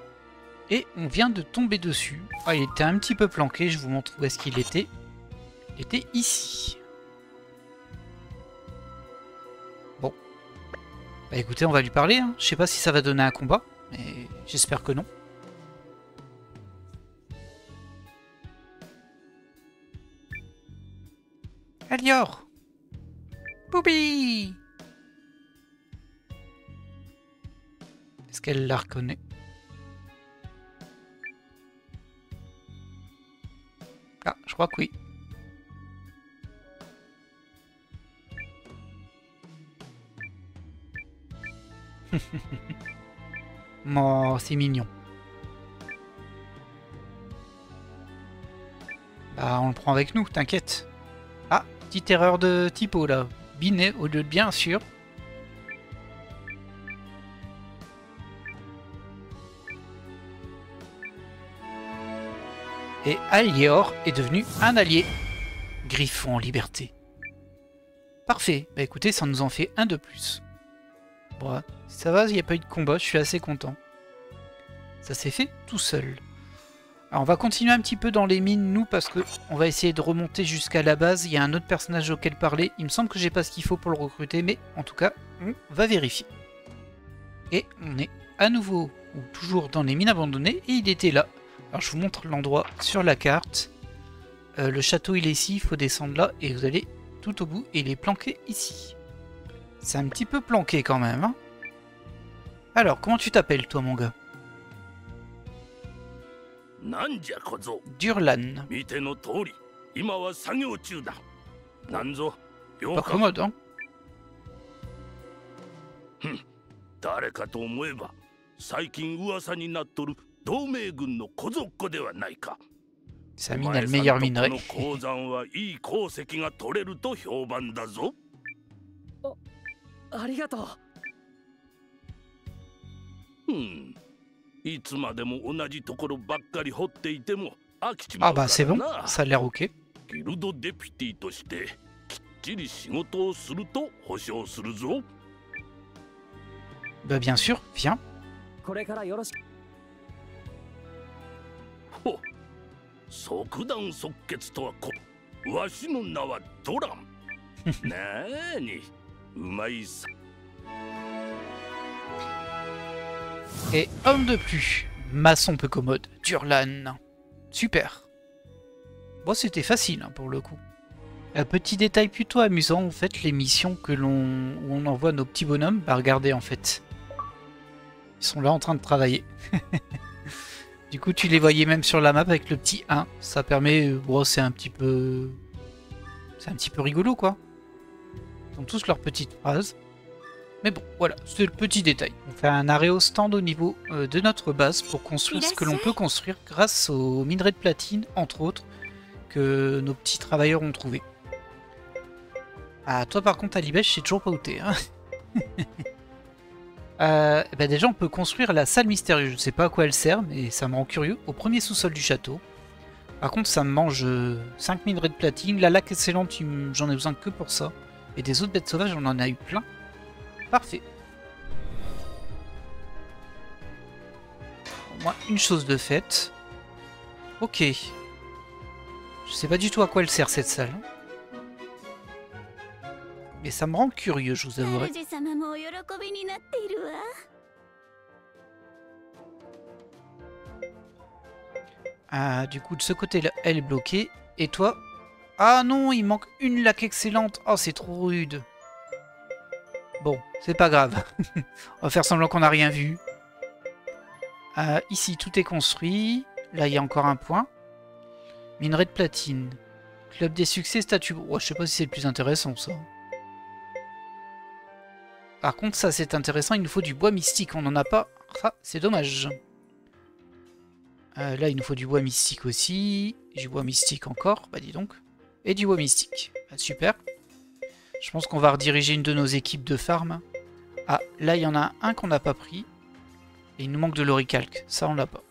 Speaker 1: Et on vient de tomber dessus. Ah, il était un petit peu planqué, je vous montre où est-ce qu'il était. Il était ici. Bon. Bah écoutez, on va lui parler. Hein. Je sais pas si ça va donner un combat, mais j'espère que non. Alior! Boubi! Est-ce qu'elle la reconnaît? Ah, je crois que oui. Oh, c'est mignon. Bah, on le prend avec nous, t'inquiète. Ah, petite erreur de typo là. Binet au lieu de bien sûr. Et Alior est devenu un allié. Griffon en liberté. Parfait. Bah écoutez, ça nous en fait un de plus. Bon, ça va, il n'y a pas eu de combat, je suis assez content. Ça s'est fait tout seul. Alors on va continuer un petit peu dans les mines, nous, parce que on va essayer de remonter jusqu'à la base. Il y a un autre personnage auquel parler. Il me semble que j'ai pas ce qu'il faut pour le recruter, mais en tout cas, on va vérifier. Et on est à nouveau, ou toujours dans les mines abandonnées, et il était là. Alors je vous montre l'endroit sur la carte. Le château il est ici, il faut descendre là, et vous allez tout au bout, et il est planqué ici. C'est un petit peu planqué quand même. Hein. Alors, comment tu t'appelles toi mon gars? Durlan. Pas commode, hein?
Speaker 8: 誰かと思えば最近噂になっとる同盟軍の小族ではないか。
Speaker 1: Ça mine a le meilleur minerai.
Speaker 8: 鉱山はいい鉱石が取れると評判だぞ。
Speaker 3: ありがとう。
Speaker 8: いつまでも同じところばっかり掘っていても
Speaker 1: Ah bah c'est bon, ça a l'air ok.
Speaker 8: ギルドデピティとしてきっちり仕事をすると保証するぞ。
Speaker 1: Bah bien sûr, viens.
Speaker 3: これからよろしく。
Speaker 8: ほ、即断即決とはわしの名はドラン。なーに、うまいさ。
Speaker 1: Et homme de plus, maçon peu commode, Durlan. Super. Bon, c'était facile hein, pour le coup. Un petit détail plutôt amusant, en fait, les missions où on envoie nos petits bonhommes, bah regardez en fait. Ils sont là en train de travailler. Du coup, tu les voyais même sur la map avec le petit 1. Ça permet, bon, c'est un petit peu rigolo quoi. Ils ont tous leurs petites phrases. Mais bon, voilà, c'est le petit détail. On fait un arrêt au stand au niveau de notre base pour construire ce que l'on peut construire grâce aux minerais de platine, entre autres, que nos petits travailleurs ont trouvé. Ah, toi par contre, Alibèche, je sais toujours pas où t'es. Hein. Bah déjà, on peut construire la salle mystérieuse. Je ne sais pas à quoi elle sert, mais ça me rend curieux. Au premier sous-sol du château. Par contre, ça me mange 5 minerais de platine. La laque excellente, j'en ai besoin que pour ça. Et des autres bêtes sauvages, on en a eu plein. Parfait. Au moins une chose de faite. Ok. Je sais pas du tout à quoi elle sert cette salle. Mais ça me rend curieux, je vous avouerai. Ah, du coup, de ce côté-là, elle est bloquée. Et toi? Ah non, il manque une laque excellente. Oh, c'est trop rude. Bon, c'est pas grave. On va faire semblant qu'on n'a rien vu. Ici, tout est construit. Là, il y a encore un point. Minerai de platine. Club des succès, statut... Oh, je sais pas si c'est le plus intéressant, ça. Par contre, ça, c'est intéressant. Il nous faut du bois mystique. On n'en a pas. Ah, c'est dommage. Là, il nous faut du bois mystique aussi. Du bois mystique encore. Bah, dis donc. Et du bois mystique. Bah, super. Je pense qu'on va rediriger une de nos équipes de farm. Ah, là, il y en a un qu'on n'a pas pris. Et il nous manque de l'oricalque. Ça, on l'a pas.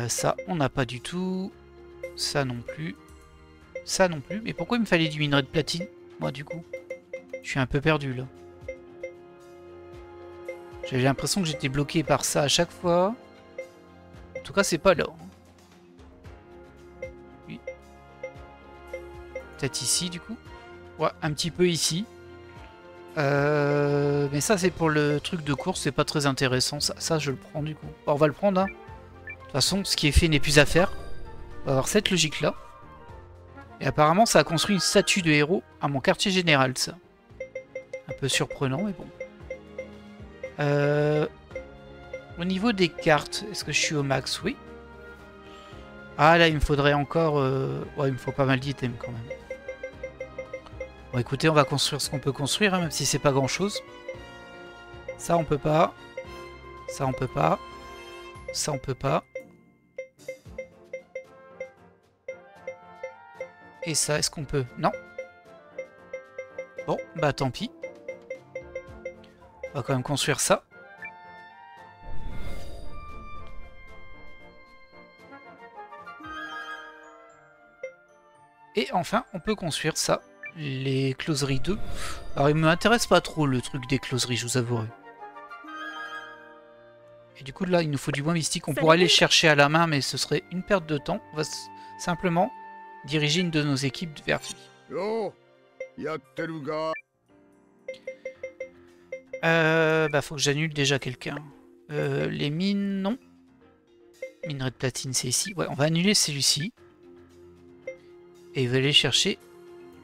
Speaker 1: Ça, on n'a pas du tout. Ça non plus. Ça non plus. Mais pourquoi il me fallait du minerai de platine? Moi, du coup. Je suis un peu perdu, là. J'avais l'impression que j'étais bloqué par ça à chaque fois. En tout cas, c'est pas là. Oui. Peut-être ici, du coup. Ouais, un petit peu ici. Mais ça, c'est pour le truc de course. C'est pas très intéressant. Ça, je le prends, du coup. Bon, on va le prendre, hein. De toute façon, ce qui est fait n'est plus à faire. On va avoir cette logique-là. Et apparemment, ça a construit une statue de héros à mon quartier général, ça. Un peu surprenant, mais bon. Au niveau des cartes, est-ce que je suis au max? Oui. Ah, là, il me faudrait encore... Ouais, il me faut pas mal d'items, quand même. Bon, écoutez, on va construire ce qu'on peut construire, hein, même si c'est pas grand-chose. Ça, on peut pas. Ça, on peut pas. Ça, on peut pas. Et ça, est-ce qu'on peut? Non. Bon, bah tant pis. On va quand même construire ça. Et enfin, on peut construire ça. Les closeries 2. Alors, il m'intéresse pas trop le truc des closeries, je vous avouerai. Et du coup, là, il nous faut du bois mystique. On pourrait aller chercher à la main, mais ce serait une perte de temps. On va simplement diriger une de nos équipes vers lui. Bah, faut que j'annule déjà quelqu'un. Les mines, non. Minerai de platine, c'est ici. Ouais, on va annuler celui-ci. Et il va aller chercher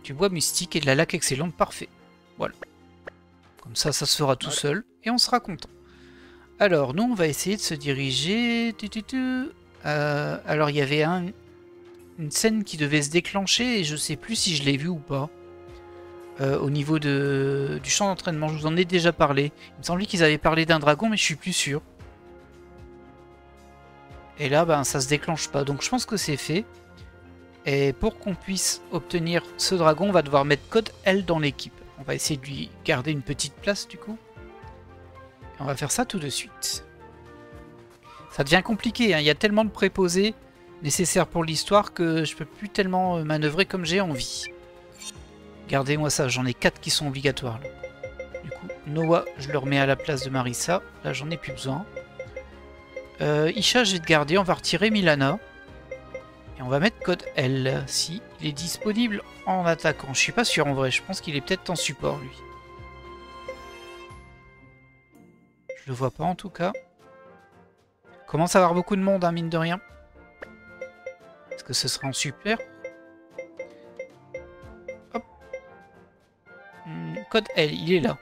Speaker 1: du bois mystique et de la laque excellente. Parfait. Voilà. Comme ça, ça se fera tout seul. Et on sera content. Alors, nous, on va essayer de se diriger. Alors, il y avait une scène qui devait se déclencher. Et je sais plus si je l'ai vu ou pas. Au niveau du champ d'entraînement. Je vous en ai déjà parlé. Il me semblait qu'ils avaient parlé d'un dragon, mais je suis plus sûr. Et là, ben, ça se déclenche pas. Donc, je pense que c'est fait. Et pour qu'on puisse obtenir ce dragon, on va devoir mettre code L dans l'équipe. On va essayer de lui garder une petite place du coup. Et on va faire ça tout de suite. Ça devient compliqué, hein. Il y a tellement de préposés nécessaires pour l'histoire que je peux plus tellement manœuvrer comme j'ai envie. Gardez-moi ça, j'en ai 4 qui sont obligatoires. Là. Du coup, Noah, je le remets à la place de Marissa. Là, j'en ai plus besoin. Isha, je vais te garder. On va retirer Milana. Et on va mettre code L. Si il est disponible en attaquant. Je suis pas sûr en vrai. Je pense qu'il est peut-être en support, lui. Je le vois pas en tout cas. Commence à avoir beaucoup de monde, hein, mine de rien. Est-ce que ce sera en super? Hop. Code L, il est là.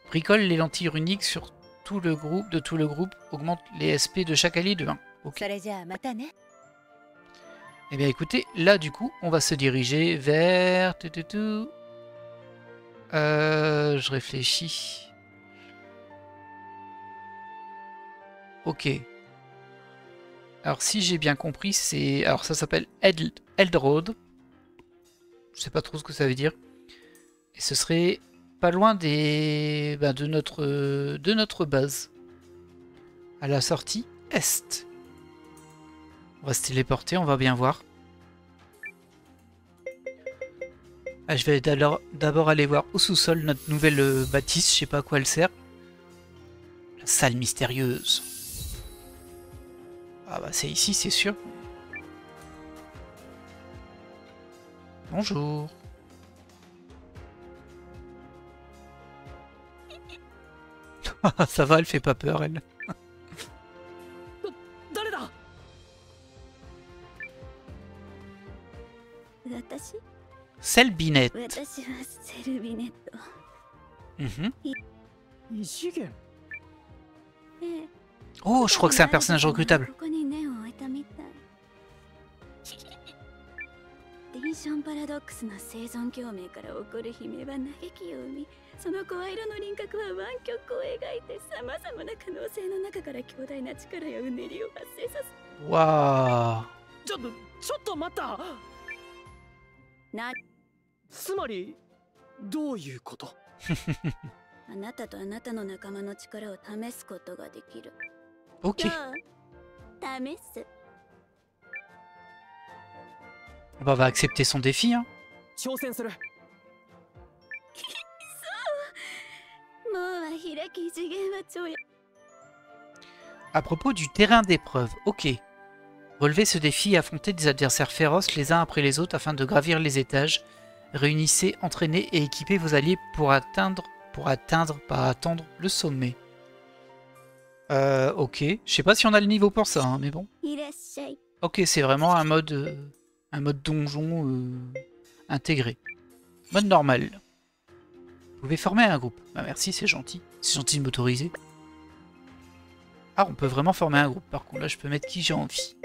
Speaker 1: Bricole les lentilles runiques sur tout le groupe, augmente les SP de chaque allié de 1. Ok. Eh bien écoutez, là du coup, on va se diriger vers... je réfléchis. Ok. Alors si j'ai bien compris, c'est... Alors ça s'appelle Eldroad. Je sais pas trop ce que ça veut dire. Et ce serait pas loin des... de notre base. À la sortie Est. On va se téléporter, on va bien voir. Ah, je vais d'abord aller voir au sous-sol notre nouvelle bâtisse, je sais pas à quoi elle sert. La salle mystérieuse. Ah bah c'est ici, c'est sûr. Bonjour. Ça va, elle fait pas peur, elle. Selbinette. Oh, je crois que c'est un personnage recrutable. Waouh.
Speaker 3: ちょっと待った。つまりどういうこと？
Speaker 6: あなたとあなたの仲間の力を試すことができる。
Speaker 1: Ok.
Speaker 6: 試す。
Speaker 1: On va accepter son défi, hein.
Speaker 3: 挑戦する。
Speaker 6: もうは開き次元は超や。
Speaker 1: À propos du terrain d'épreuve, ok. Relevez ce défi et affrontez des adversaires féroces les uns après les autres afin de gravir les étages. Réunissez, entraînez et équipez vos alliés pour attendre le sommet. Ok. Je sais pas si on a le niveau pour ça, hein, mais bon. Ok, c'est vraiment un mode donjon intégré. Mode normal. Vous pouvez former un groupe. Bah merci, c'est gentil. C'est gentil de m'autoriser. Ah, on peut vraiment former un groupe. Par contre, là, je peux mettre qui j'ai envie.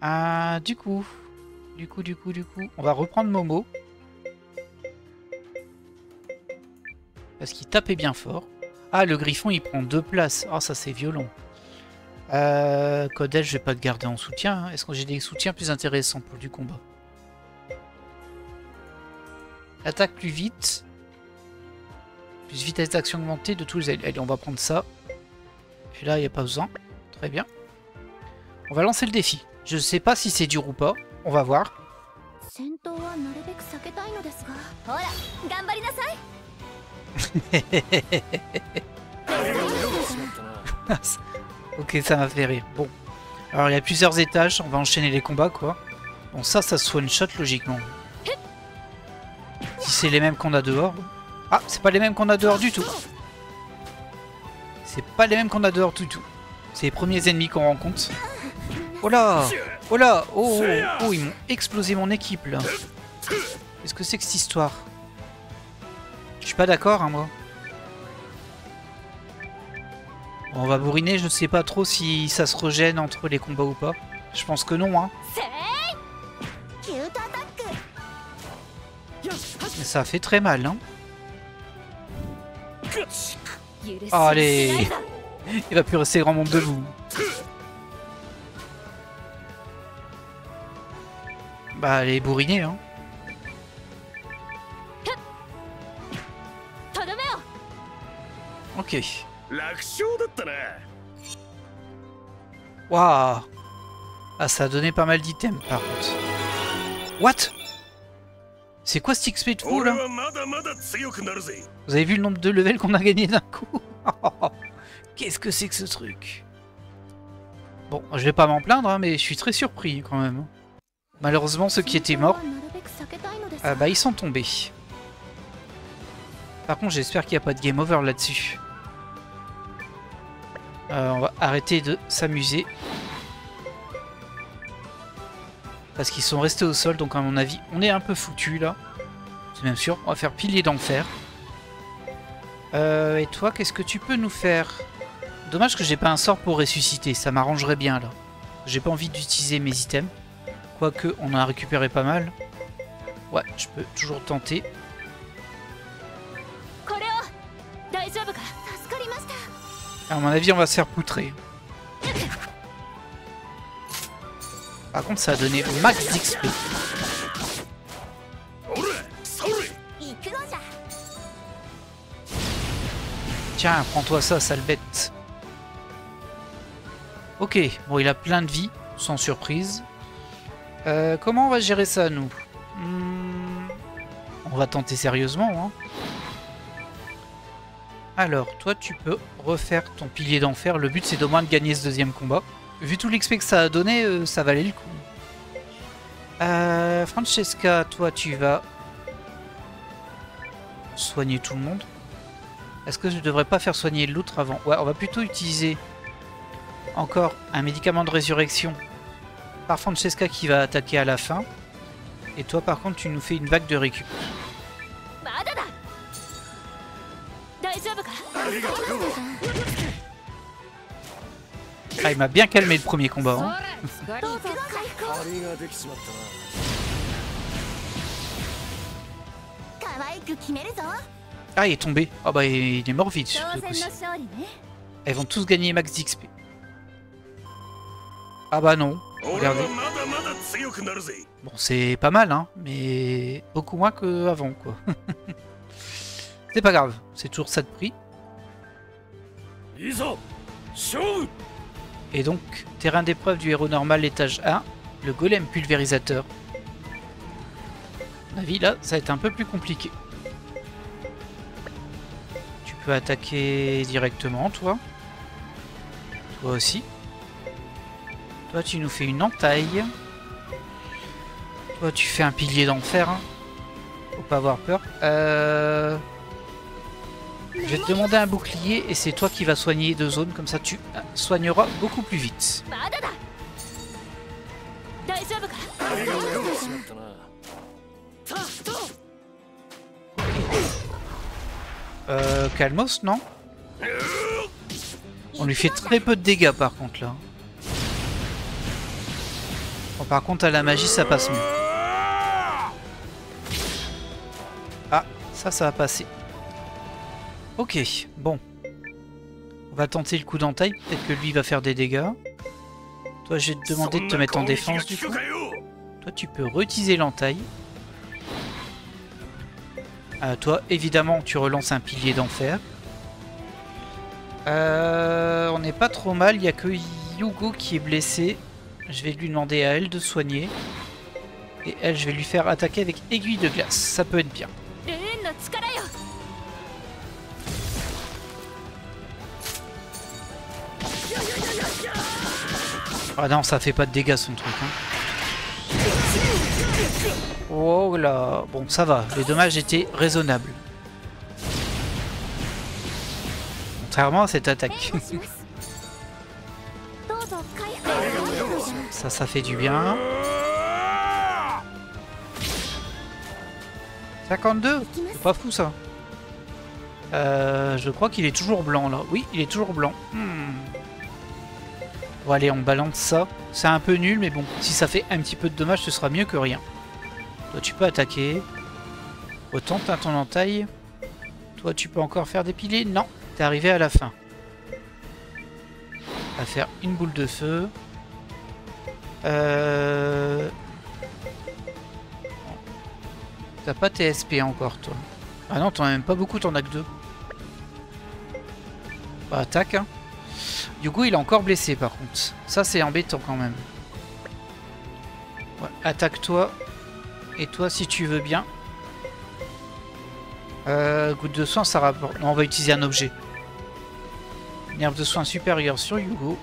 Speaker 1: Ah, du coup, on va reprendre Momo. Parce qu'il tapait bien fort. Ah, le griffon, il prend 2 places. Ah, ça, c'est violent. Codel, je vais pas te garder en soutien. Hein. Est-ce que j'ai des soutiens plus intéressants pour du combat? Attaque plus vite. Plus vitesse d'action augmentée de tous les alliés. Allez, on va prendre ça. Et là, il n'y a pas besoin. Très bien. On va lancer le défi. Je sais pas si c'est dur ou pas. On va voir. Ok, ça m'a fait rire. Bon. Alors, il y a plusieurs étages. On va enchaîner les combats, quoi. Bon, ça se one shot logiquement. Si c'est les mêmes qu'on a dehors. Ah, c'est pas les mêmes qu'on a dehors du tout. C'est pas les mêmes qu'on a dehors du tout. C'est les premiers ennemis qu'on rencontre. Oh là! Oh là! Oh, oh, oh, ils m'ont explosé mon équipe là. Qu'est-ce que c'est que cette histoire? Je suis pas d'accord, hein, moi. Bon, on va bourriner, je sais pas trop si ça se regène entre les combats ou pas. Je pense que non, hein. Mais ça fait très mal, hein. Oh, allez! Il va plus rester grand monde debout. Bah, allez bourriner, hein. Ok. Waouh. Ah, ça a donné pas mal d'items par contre. What? C'est quoi ce XP de fou là? Vous avez vu le nombre de levels qu'on a gagné d'un coup? Qu'est-ce que c'est que ce truc? Bon, je vais pas m'en plaindre, hein, mais je suis très surpris quand même. Malheureusement, ceux qui étaient morts, bah ils sont tombés. Par contre, j'espère qu'il n'y a pas de game over là-dessus. On va arrêter de s'amuser. Parce qu'ils sont restés au sol, donc à mon avis, on est un peu foutu là. C'est même sûr, on va faire pilier d'enfer. Et toi, qu'est-ce que tu peux nous faire? Dommage que j'ai pas un sort pour ressusciter, ça m'arrangerait bien là. J'ai pas envie d'utiliser mes items. Quoique, on en a récupéré pas mal. Ouais, je peux toujours tenter. À mon avis, on va se faire poutrer. Par contre, ça a donné max d'XP. Tiens, prends-toi ça, sale bête. Ok, bon, il a plein de vie, sans surprise. Comment on va gérer ça, nous? On va tenter sérieusement, hein. Alors, toi, tu peux refaire ton pilier d'enfer. Le but, c'est au moins de gagner ce deuxième combat. Vu tout l'XP que ça a donné, ça valait le coup. Francesca, toi, tu vas soigner tout le monde. Est-ce que je devrais pas faire soigner l'autre avant? Ouais, on va plutôt utiliser encore un médicament de résurrection par Francesca qui va attaquer à la fin. Et toi, par contre, tu nous fais une vague de récup. Ah, il m'a bien calmé le premier combat. Hein. Ah, il est tombé. Ah bah il est mort vite ce coup-ci. Elles vont tous gagner max d'XP. Ah bah non, regardez. Bon, c'est pas mal, hein, mais beaucoup moins qu'avant, quoi. C'est pas grave, c'est toujours ça de prix. Et donc, terrain d'épreuve du héros normal, étage 1, le golem pulvérisateur. À mon avis, là, ça va être un peu plus compliqué. Tu peux attaquer directement, toi. Toi aussi. Toi, tu nous fais une entaille. Toi, tu fais un pilier d'enfer. Hein. Faut pas avoir peur. Je vais te demander un bouclier et c'est toi qui vas soigner 2 zones. Comme ça, tu soigneras beaucoup plus vite. Calmos, non? On lui fait très peu de dégâts par contre là. Bon, par contre à la magie ça passe mieux. Ah, ça va passer. Ok, bon. On va tenter le coup d'entaille. Peut-être que lui va faire des dégâts. Toi, je vais te demander de te mettre en défense du coup. Toi, tu peux réutiliser l'entaille. Toi, évidemment, tu relances un pilier d'enfer. On n'est pas trop mal. Il n'y a que Yugo qui est blessé. Je vais lui demander à elle de soigner. Et elle, je vais lui faire attaquer avec aiguille de glace. Ça peut être bien. Ah non, ça fait pas de dégâts son truc. Hein. Oh là, bon ça va, les dommages étaient raisonnables. Contrairement à cette attaque. Ça fait du bien. 52, c'est pas fou ça. Je crois qu'il est toujours blanc là. Oui, il est toujours blanc. Bon allez, on balance ça. C'est un peu nul, mais bon, si ça fait un petit peu de dommages, ce sera mieux que rien. Toi, tu peux attaquer. Retente ton entaille. Toi, tu peux encore faire des piliers. Non, t'es arrivé à la fin. On va faire une boule de feu. T'as pas TSP encore, toi. Ah non, t'en as même pas beaucoup, t'en as que 2. Bah, attaque, hein. Yugo, il est encore blessé, par contre. Ça, c'est embêtant, quand même. Ouais, attaque-toi. Et toi, si tu veux bien. Goutte de soin, ça rapporte... Non, on va utiliser un objet. Une herbe de soin supérieure sur Yugo.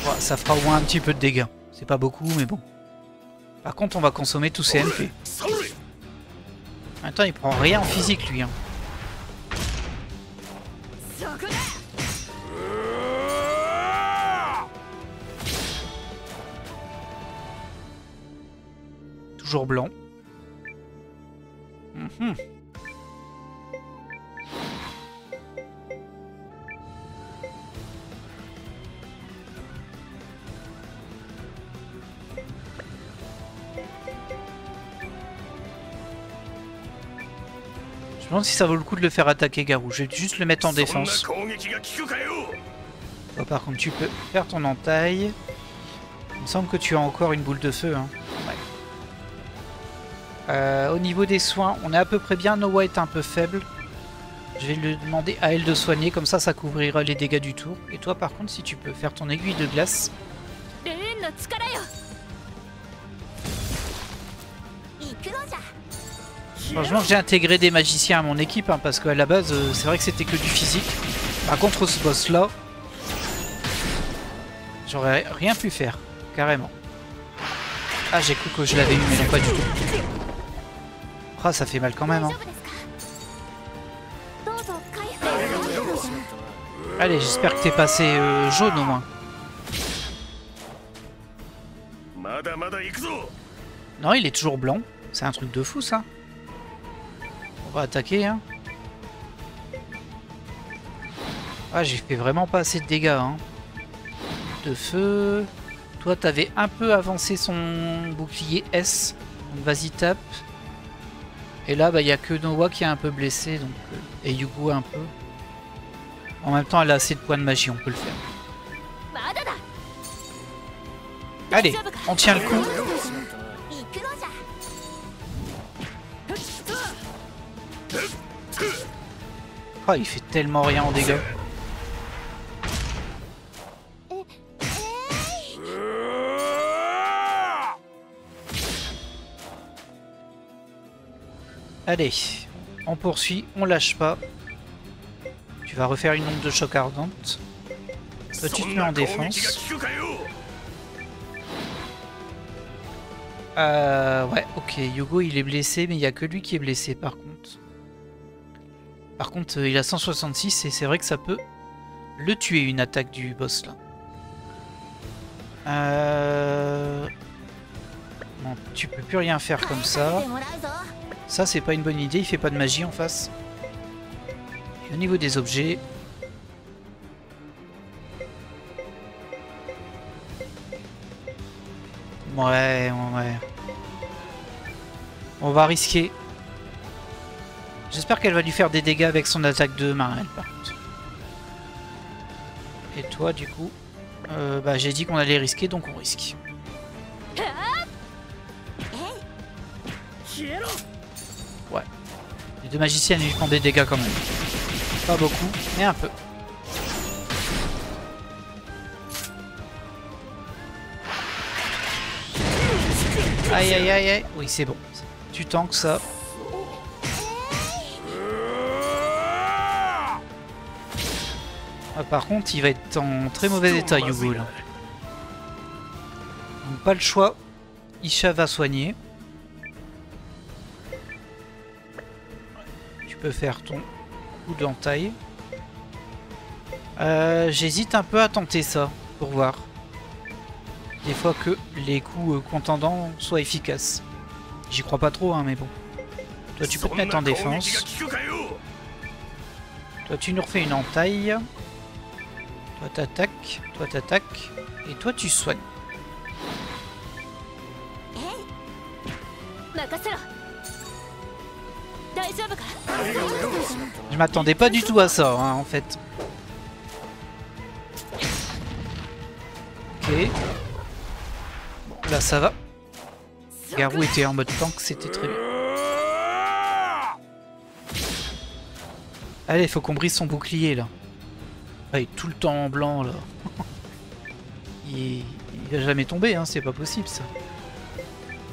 Speaker 1: Ouais, ça fera au moins un petit peu de dégâts. C'est pas beaucoup, mais bon. Par contre, on va consommer tous ses MP. Attends, il prend rien en physique, lui. Hein. Toujours blanc. Je me demande si ça vaut le coup de le faire attaquer Garou. Je vais juste le mettre en défense. Oh, par contre, tu peux faire ton entaille. Il me semble que tu as encore une boule de feu. Hein. Ouais. Au niveau des soins, on est à peu près bien. Noah est un peu faible. Je vais lui demander à elle de soigner. Comme ça, ça couvrira les dégâts du tour. Et toi, par contre, si tu peux faire ton aiguille de glace. Franchement, j'ai intégré des magiciens à mon équipe, hein, parce qu'à la base, c'est vrai que c'était que du physique. Par contre, ce boss-là, j'aurais rien pu faire, carrément. Ah, j'ai cru que je l'avais eu, mais non, pas du tout. Ah, ça fait mal quand même. Hein. Allez, j'espère que t'es passé jaune au moins. Non, il est toujours blanc. C'est un truc de fou, ça. On va attaquer, hein. Ah, j'ai fait vraiment pas assez de dégâts, hein. De feu. Toi, t'avais un peu avancé son bouclier S. Donc, vas-y, tape. Et là, bah, y a que Noah qui est un peu blessé. Donc, et Yugo un peu. En même temps, elle a assez de points de magie, on peut le faire. Allez, on tient le coup. Oh, il fait tellement rien en dégâts. Allez, on poursuit, on lâche pas. Tu vas refaire une onde de choc ardente. Toi, tu te mets en défense. Ouais, ok, Yugo il est blessé, mais il n'y a que lui qui est blessé par contre. Par contre, il a 166 et c'est vrai que ça peut le tuer, une attaque du boss là. Non, tu peux plus rien faire comme ça. Ça, c'est pas une bonne idée, il fait pas de magie en face. Et au niveau des objets... Ouais. On va risquer. J'espère qu'elle va lui faire des dégâts avec son attaque de main, elle, par contre. Et toi, du coup... bah, j'ai dit qu'on allait risquer, donc on risque. Ouais. Les deux magiciennes lui font des dégâts quand même. Pas beaucoup, mais un peu. Aïe aïe aïe aïe. Oui, c'est bon. Tu tankes ça. Ah, par contre, il va être en très mauvais état, Yugo, là. Donc, pas le choix. Isha va soigner. Tu peux faire ton coup d'entaille. J'hésite un peu à tenter ça, pour voir. Des fois que les coups contendants soient efficaces. J'y crois pas trop, hein, mais bon. Toi, tu peux te mettre en défense. Toi, tu nous refais une entaille. Toi, t'attaques. Toi, t'attaques. Et toi, tu soignes. Je m'attendais pas du tout à ça, hein, en fait. Ok. Bon, Là ça va. Garou était en mode tank, c'était très bien. Allez, faut qu'on brise son bouclier là. Ah, il est tout le temps en blanc là. il va jamais tomber, hein, c'est pas possible ça.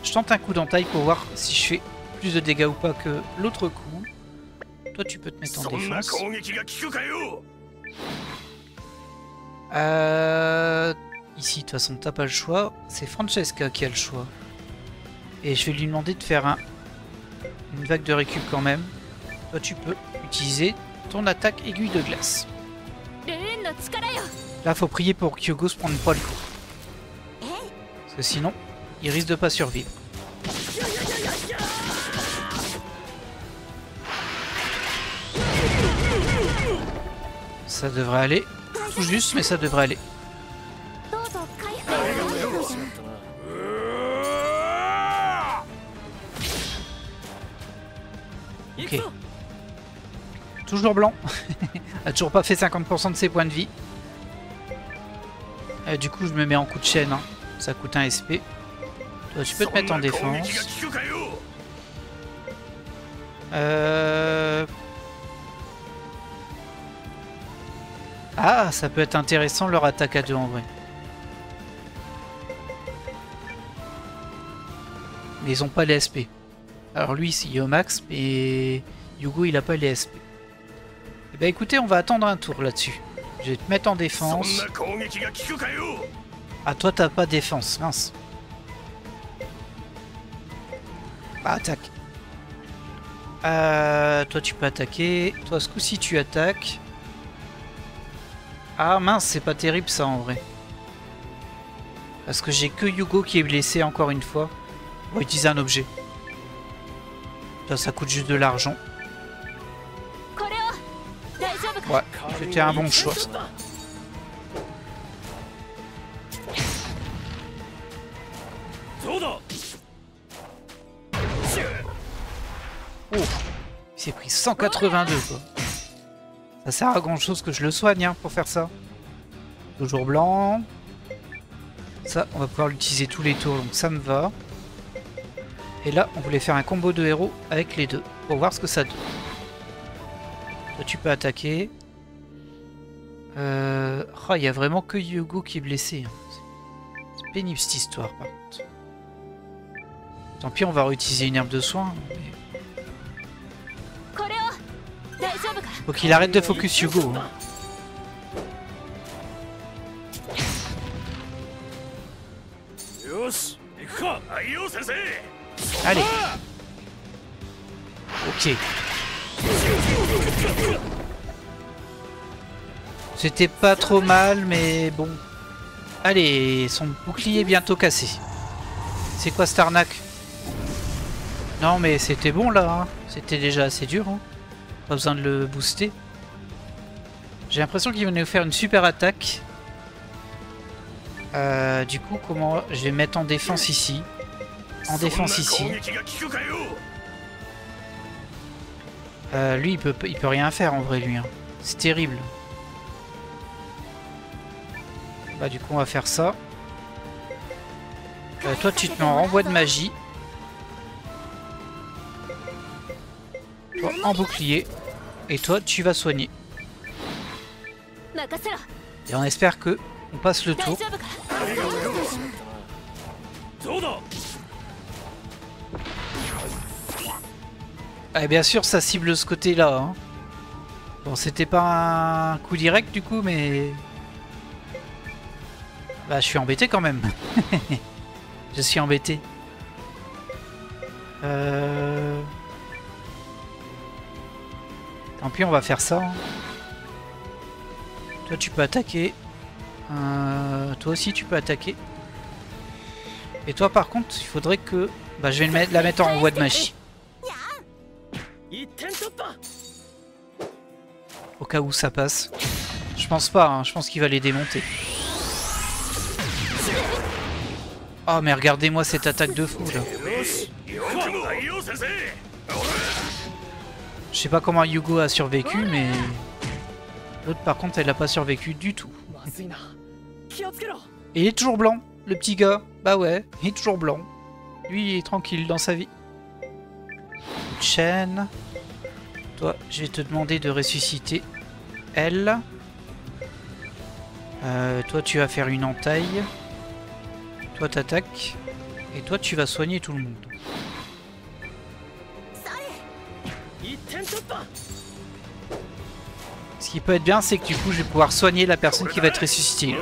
Speaker 1: Je tente un coup d'entaille pour voir si je fais plus de dégâts ou pas que l'autre coup. Toi tu peux te mettre en défense. Ici de toute façon t'as pas le choix. C'est Francesca qui a le choix. Et je vais lui demander de faire une vague de récup quand même. Toi tu peux utiliser ton attaque aiguille de glace. Là faut prier pour Kyogo se prenne pas le coup. Parce que sinon il risque de pas survivre. Ça devrait aller. Tout juste mais ça devrait aller. Ok. Toujours blanc. A toujours pas fait 50% de ses points de vie. Du coup je me mets en coup de chaîne. Hein. Ça coûte un SP. Toi tu peux te mettre en défense. Ah, ça peut être intéressant leur attaque à deux en vrai. Mais ils ont pas les SP. Alors lui il est au max, mais Yugo il a pas les SP. Et bah écoutez, on va attendre un tour là-dessus. Je vais te mettre en défense. Ah toi t'as pas défense, mince. Bah attaque. Toi tu peux attaquer. Toi ce coup-ci tu attaques. Ah mince, c'est pas terrible ça en vrai. Parce que j'ai que Yugo qui est blessé encore une fois. On va utiliser un objet. Ça coûte juste de l'argent. Ouais, c'était un bon choix. Oh, il s'est pris 182 quoi. Ça sert à grand chose que je le soigne hein, pour faire ça. Toujours blanc. Ça, on va pouvoir l'utiliser tous les tours, donc ça me va. Et là, on voulait faire un combo de héros avec les deux, pour voir ce que ça donne. Toi, tu peux attaquer. Oh, il y a vraiment que Yugo qui est blessé. Hein. C'est pénible cette histoire, par contre. Tant pis, on va réutiliser une herbe de soin. Mais... faut qu'il arrête de focus Yugo. Hein. Allez. Ok. C'était pas trop mal, mais bon. Allez, son bouclier est bientôt cassé. C'est quoi cette arnaque? Non mais c'était bon là. Hein. C'était déjà assez dur. Hein. Pas besoin de le booster. J'ai l'impression qu'il va nous faire une super attaque. Du coup, comment je vais mettre en défense ici. En défense ici. Lui, il peut rien faire en vrai, lui. Hein. C'est terrible. Bah, du coup, on va faire ça. Toi, tu te mets en renvoi de magie. Toi, en bouclier. Et toi, tu vas soigner. Et on espère que on passe le tour. Ah, bien sûr, ça cible ce côté-là. Hein. Bon, c'était pas un coup direct du coup, mais... Bah, je suis embêté quand même. Je suis embêté. Tant pis, on va faire ça. Hein. Toi, tu peux attaquer. Toi aussi, tu peux attaquer. Et toi, par contre, il faudrait que... Bah, je vais la mettre en renvoi de magie. Au cas où ça passe. Je pense pas, hein. Je pense qu'il va les démonter. Oh, mais regardez-moi cette attaque de fou, là. Je sais pas comment Yugo a survécu, mais... L'autre, par contre, elle a pas survécu du tout. Et il est toujours blanc. le petit gars. Bah ouais, il est toujours blanc. Lui, il est tranquille dans sa vie. Une chaîne. Toi, je vais te demander de ressusciter elle. Toi, tu vas faire une entaille. Toi, t'attaques. Et toi, tu vas soigner tout le monde. Ce qui peut être bien, c'est que du coup, je vais pouvoir soigner la personne qui va être ressuscitée.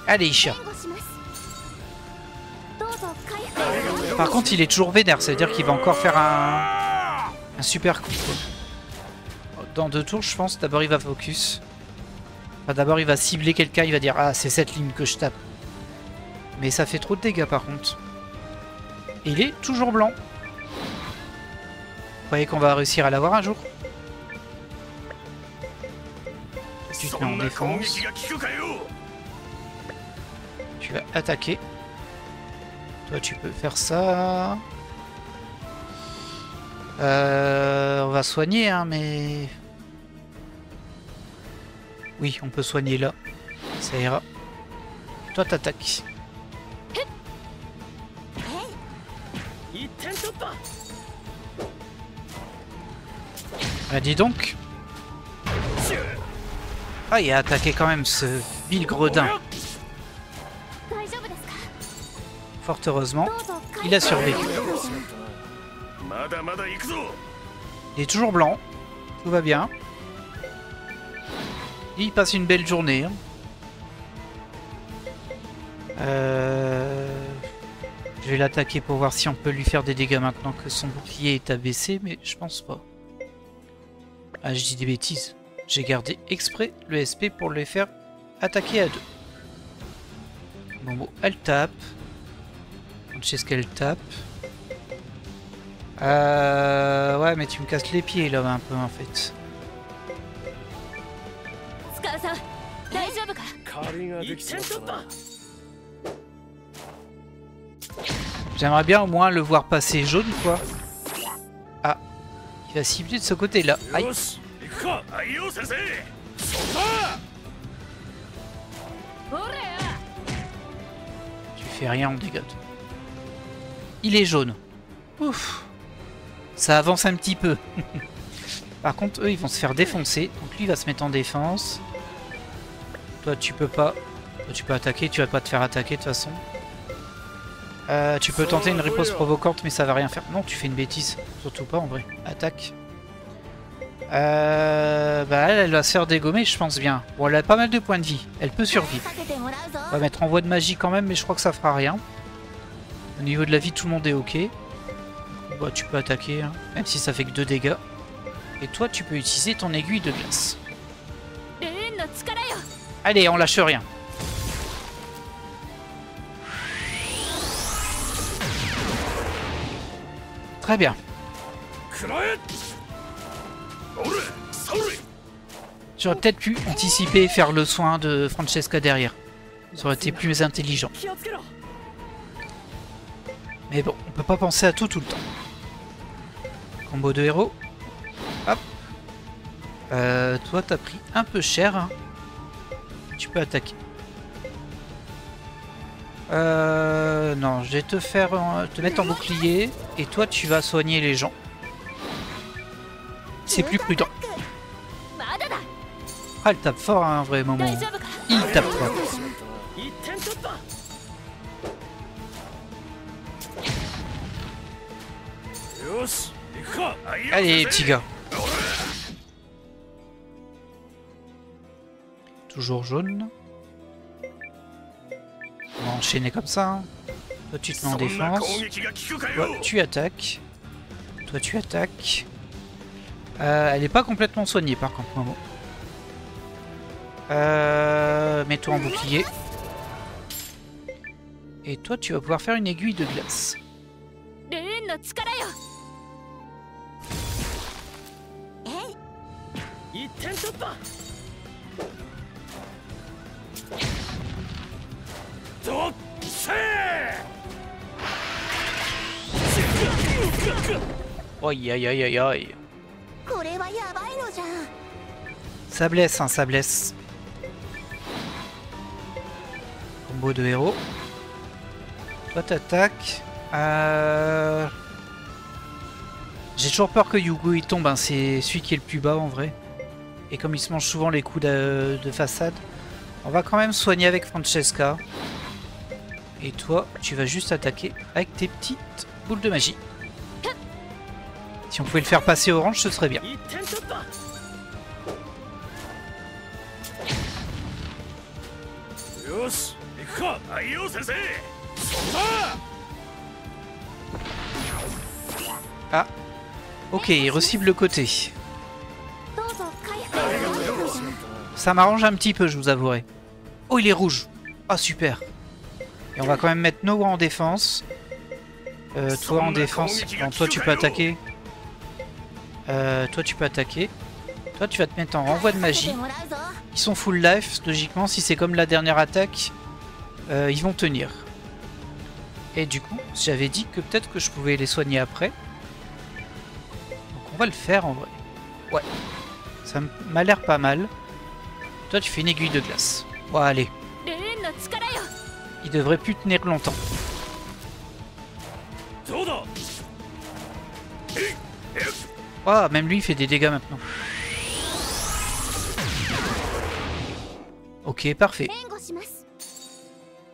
Speaker 1: Allez, Isha. Par contre, il est toujours vénère, ça veut dire qu'il va encore faire un super coup. Dans 2 tours, je pense. D'abord, il va focus. Enfin, d'abord, il va cibler quelqu'un, il va dire « Ah, c'est cette ligne que je tape. » Mais ça fait trop de dégâts, par contre. Et il est toujours blanc. Vous croyez qu'on va réussir à l'avoir un jour? Tu te mets en défense. Tu vas attaquer. Toi, tu peux faire ça. On va soigner, hein, mais... Oui, on peut soigner là. Ça ira. Toi, t'attaques. Ah, dis donc. Ah, il a attaqué quand même ce vil gredin. Fort heureusement, il a survécu. Il est toujours blanc. Tout va bien. Il passe une belle journée. Hein. Je vais l'attaquer pour voir si on peut lui faire des dégâts maintenant que son bouclier est abaissé, mais je pense pas. Ah, je dis des bêtises. J'ai gardé exprès le SP pour les faire attaquer à 2. Bon, elle tape. Je sais ce qu'elle tape. Ouais, mais tu me casses les pieds là un peu en fait. J'aimerais bien au moins le voir passer jaune quoi. Ah, il va cibler de ce côté là. Aïe. Tu fais rien en dégâts. Il est jaune. Ouf. Ça avance un petit peu. Par contre, eux, ils vont se faire défoncer. Donc lui, il va se mettre en défense. Toi, tu peux pas. Toi, tu peux attaquer. Tu vas pas te faire attaquer de toute façon. Tu peux tenter une riposte provocante, mais ça va rien faire. Non, tu fais une bêtise. Surtout pas, en vrai. Attaque. Bah elle va se faire dégommer, je pense bien. Bon, elle a pas mal de points de vie. Elle peut survivre. On va mettre en voie de magie quand même, mais je crois que ça fera rien. Au niveau de la vie, tout le monde est ok. Bah, tu peux attaquer, hein, même si ça fait que 2 dégâts. Et toi, tu peux utiliser ton aiguille de glace. Allez, on lâche rien. Très bien. J'aurais peut-être pu anticiper et faire le soin de Francesca derrière. Ça aurait été plus intelligent. Mais bon, on peut pas penser à tout le temps. Combo de héros. Hop. Toi, t'as pris un peu cher. Hein. Tu peux attaquer. Non, je vais te faire te mettre en bouclier. Et toi, tu vas soigner les gens. C'est plus prudent. Ah, elle tape fort à un vrai moment. Il tape fort. Allez, petit gars. Toujours jaune. On va enchaîner comme ça. Hein. Toi, tu te mets en défense. Toi, tu attaques. Toi, tu attaques. Elle n'est pas complètement soignée, par contre, Momo. Mets-toi en bouclier. Et toi, tu vas pouvoir faire une aiguille de glace. Aïe aïe aïe aïe aïe. Ça blesse, hein, ça blesse. Combo de héros. Toi t'attaques. J'ai toujours peur que Yugo il tombe, hein. C'est celui qui est le plus bas en vrai. Et comme il se mange souvent les coups de façade, on va quand même soigner avec Francesca. Et toi, tu vas juste attaquer avec tes petites boules de magie. Si on pouvait le faire passer orange, ce serait bien. Ah, ok, il recible le côté. Ça m'arrange un petit peu, je vous avouerai. Oh, il est rouge. Ah, super. Et on va quand même mettre Noah en défense. Toi en défense. Bon, toi tu peux attaquer. Toi tu peux attaquer. Toi tu vas te mettre en renvoi de magie. Ils sont full life. Logiquement, si c'est comme la dernière attaque, ils vont tenir. Et du coup, j'avais dit que peut-être que je pouvais les soigner après. Donc on va le faire en vrai. Ouais. Ça m'a l'air pas mal. Toi tu fais une aiguille de glace. Bon allez. Il devrait plus tenir longtemps. Oh, même lui il fait des dégâts maintenant. Ok, parfait.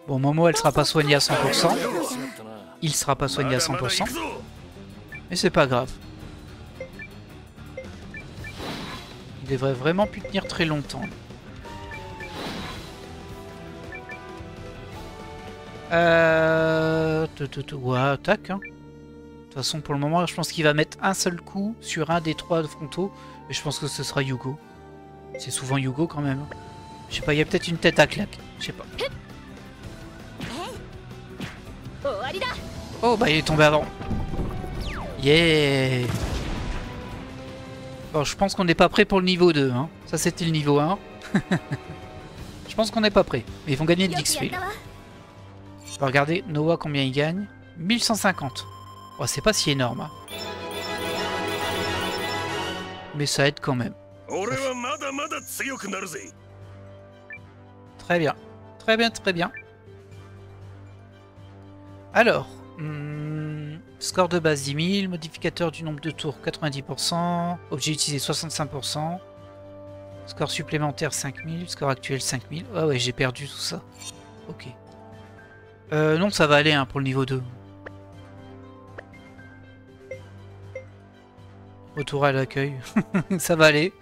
Speaker 1: Bon, Momo elle sera pas soignée à 100%. Il sera pas soigné à 100%. Mais c'est pas grave. Il devrait vraiment plus tenir très longtemps. Ouais, attaque. Hein. De toute façon, pour le moment, je pense qu'il va mettre un seul coup sur un des 3 frontaux. Et je pense que ce sera Yugo. C'est souvent Yugo quand même. Je sais pas, il y a peut-être une tête à claque. Je sais pas. Oh, bah il est tombé avant. Yeah. Bon, je pense qu'on n'est pas prêt pour le niveau 2. Hein. Ça, c'était le niveau 1. Je pense qu'on n'est pas prêt. Mais ils vont gagner de l'XP. Regardez, Noah combien il gagne. 1150. Oh, c'est pas si énorme. Hein. Mais ça aide quand même. Très bien. Très bien, très bien. Alors, score de base 10 000, modificateur du nombre de tours 90%, objet utilisé 65%, score supplémentaire 5000, score actuel 5000. Ah ouais, j'ai perdu tout ça. Ok. Non, ça va aller hein, pour le niveau 2. Retour à l'accueil. Ça va aller.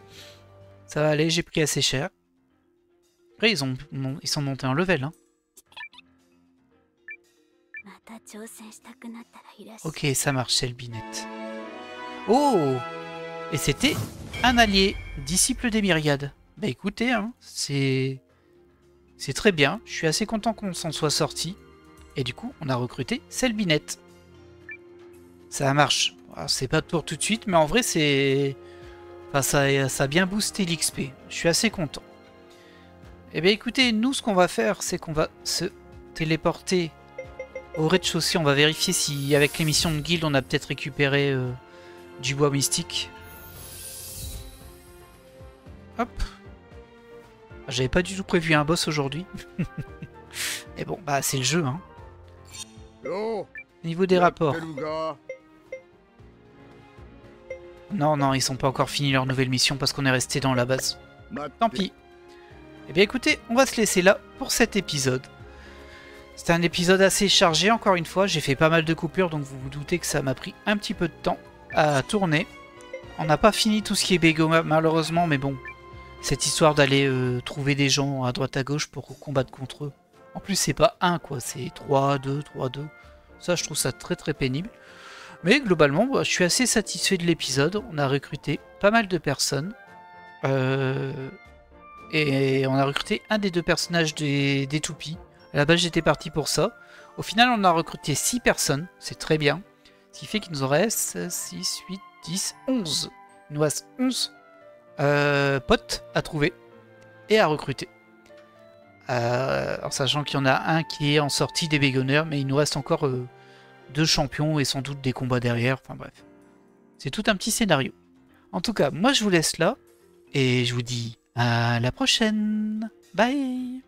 Speaker 1: Ça va aller, j'ai pris assez cher. Après, ils sont montés en level. Hein. Ok, ça marche, c'est le binette. Oh! Et c'était un allié, disciple des myriades. Bah écoutez, hein, c'est très bien. Je suis assez content qu'on s'en soit sorti. Et du coup, on a recruté Selbinette. Ça marche. C'est pas pour tout de suite, mais en vrai, c'est... Enfin, ça a bien boosté l'XP. Je suis assez content. Eh bien, écoutez, nous, ce qu'on va faire, c'est qu'on va se téléporter au rez-de-chaussée. On va vérifier si, avec les missions de guild, on a peut-être récupéré du bois mystique. Hop. J'avais pas du tout prévu un boss aujourd'hui. Mais bon, bah, c'est le jeu, hein. Niveau des rapports. Non, non, ils sont pas encore finis leur nouvelle mission parce qu'on est resté dans la base. Tant pis. Eh bien écoutez, on va se laisser là pour cet épisode. C'était un épisode assez chargé, encore une fois. J'ai fait pas mal de coupures, donc vous vous doutez que ça m'a pris un petit peu de temps à tourner. On n'a pas fini tout ce qui est Begoma, malheureusement, mais bon. Cette histoire d'aller trouver des gens à droite à gauche pour combattre contre eux. En plus, c'est pas 1, quoi. C'est 3, 2, 3, 2. Ça, je trouve ça très très pénible. Mais globalement, bah, je suis assez satisfait de l'épisode. On a recruté pas mal de personnes. Et on a recruté un des 2 personnages des toupies. À la base, j'étais parti pour ça. Au final, on a recruté 6 personnes. C'est très bien. Ce qui fait qu'il nous en reste 6, 8, 10, 11. Il nous reste 11 potes à trouver et à recruter. En sachant qu'il y en a un qui est en sortie des Begoners, mais il nous reste encore 2 champions et sans doute des combats derrière. Enfin bref. C'est tout un petit scénario. En tout cas, moi je vous laisse là. Et je vous dis à la prochaine. Bye!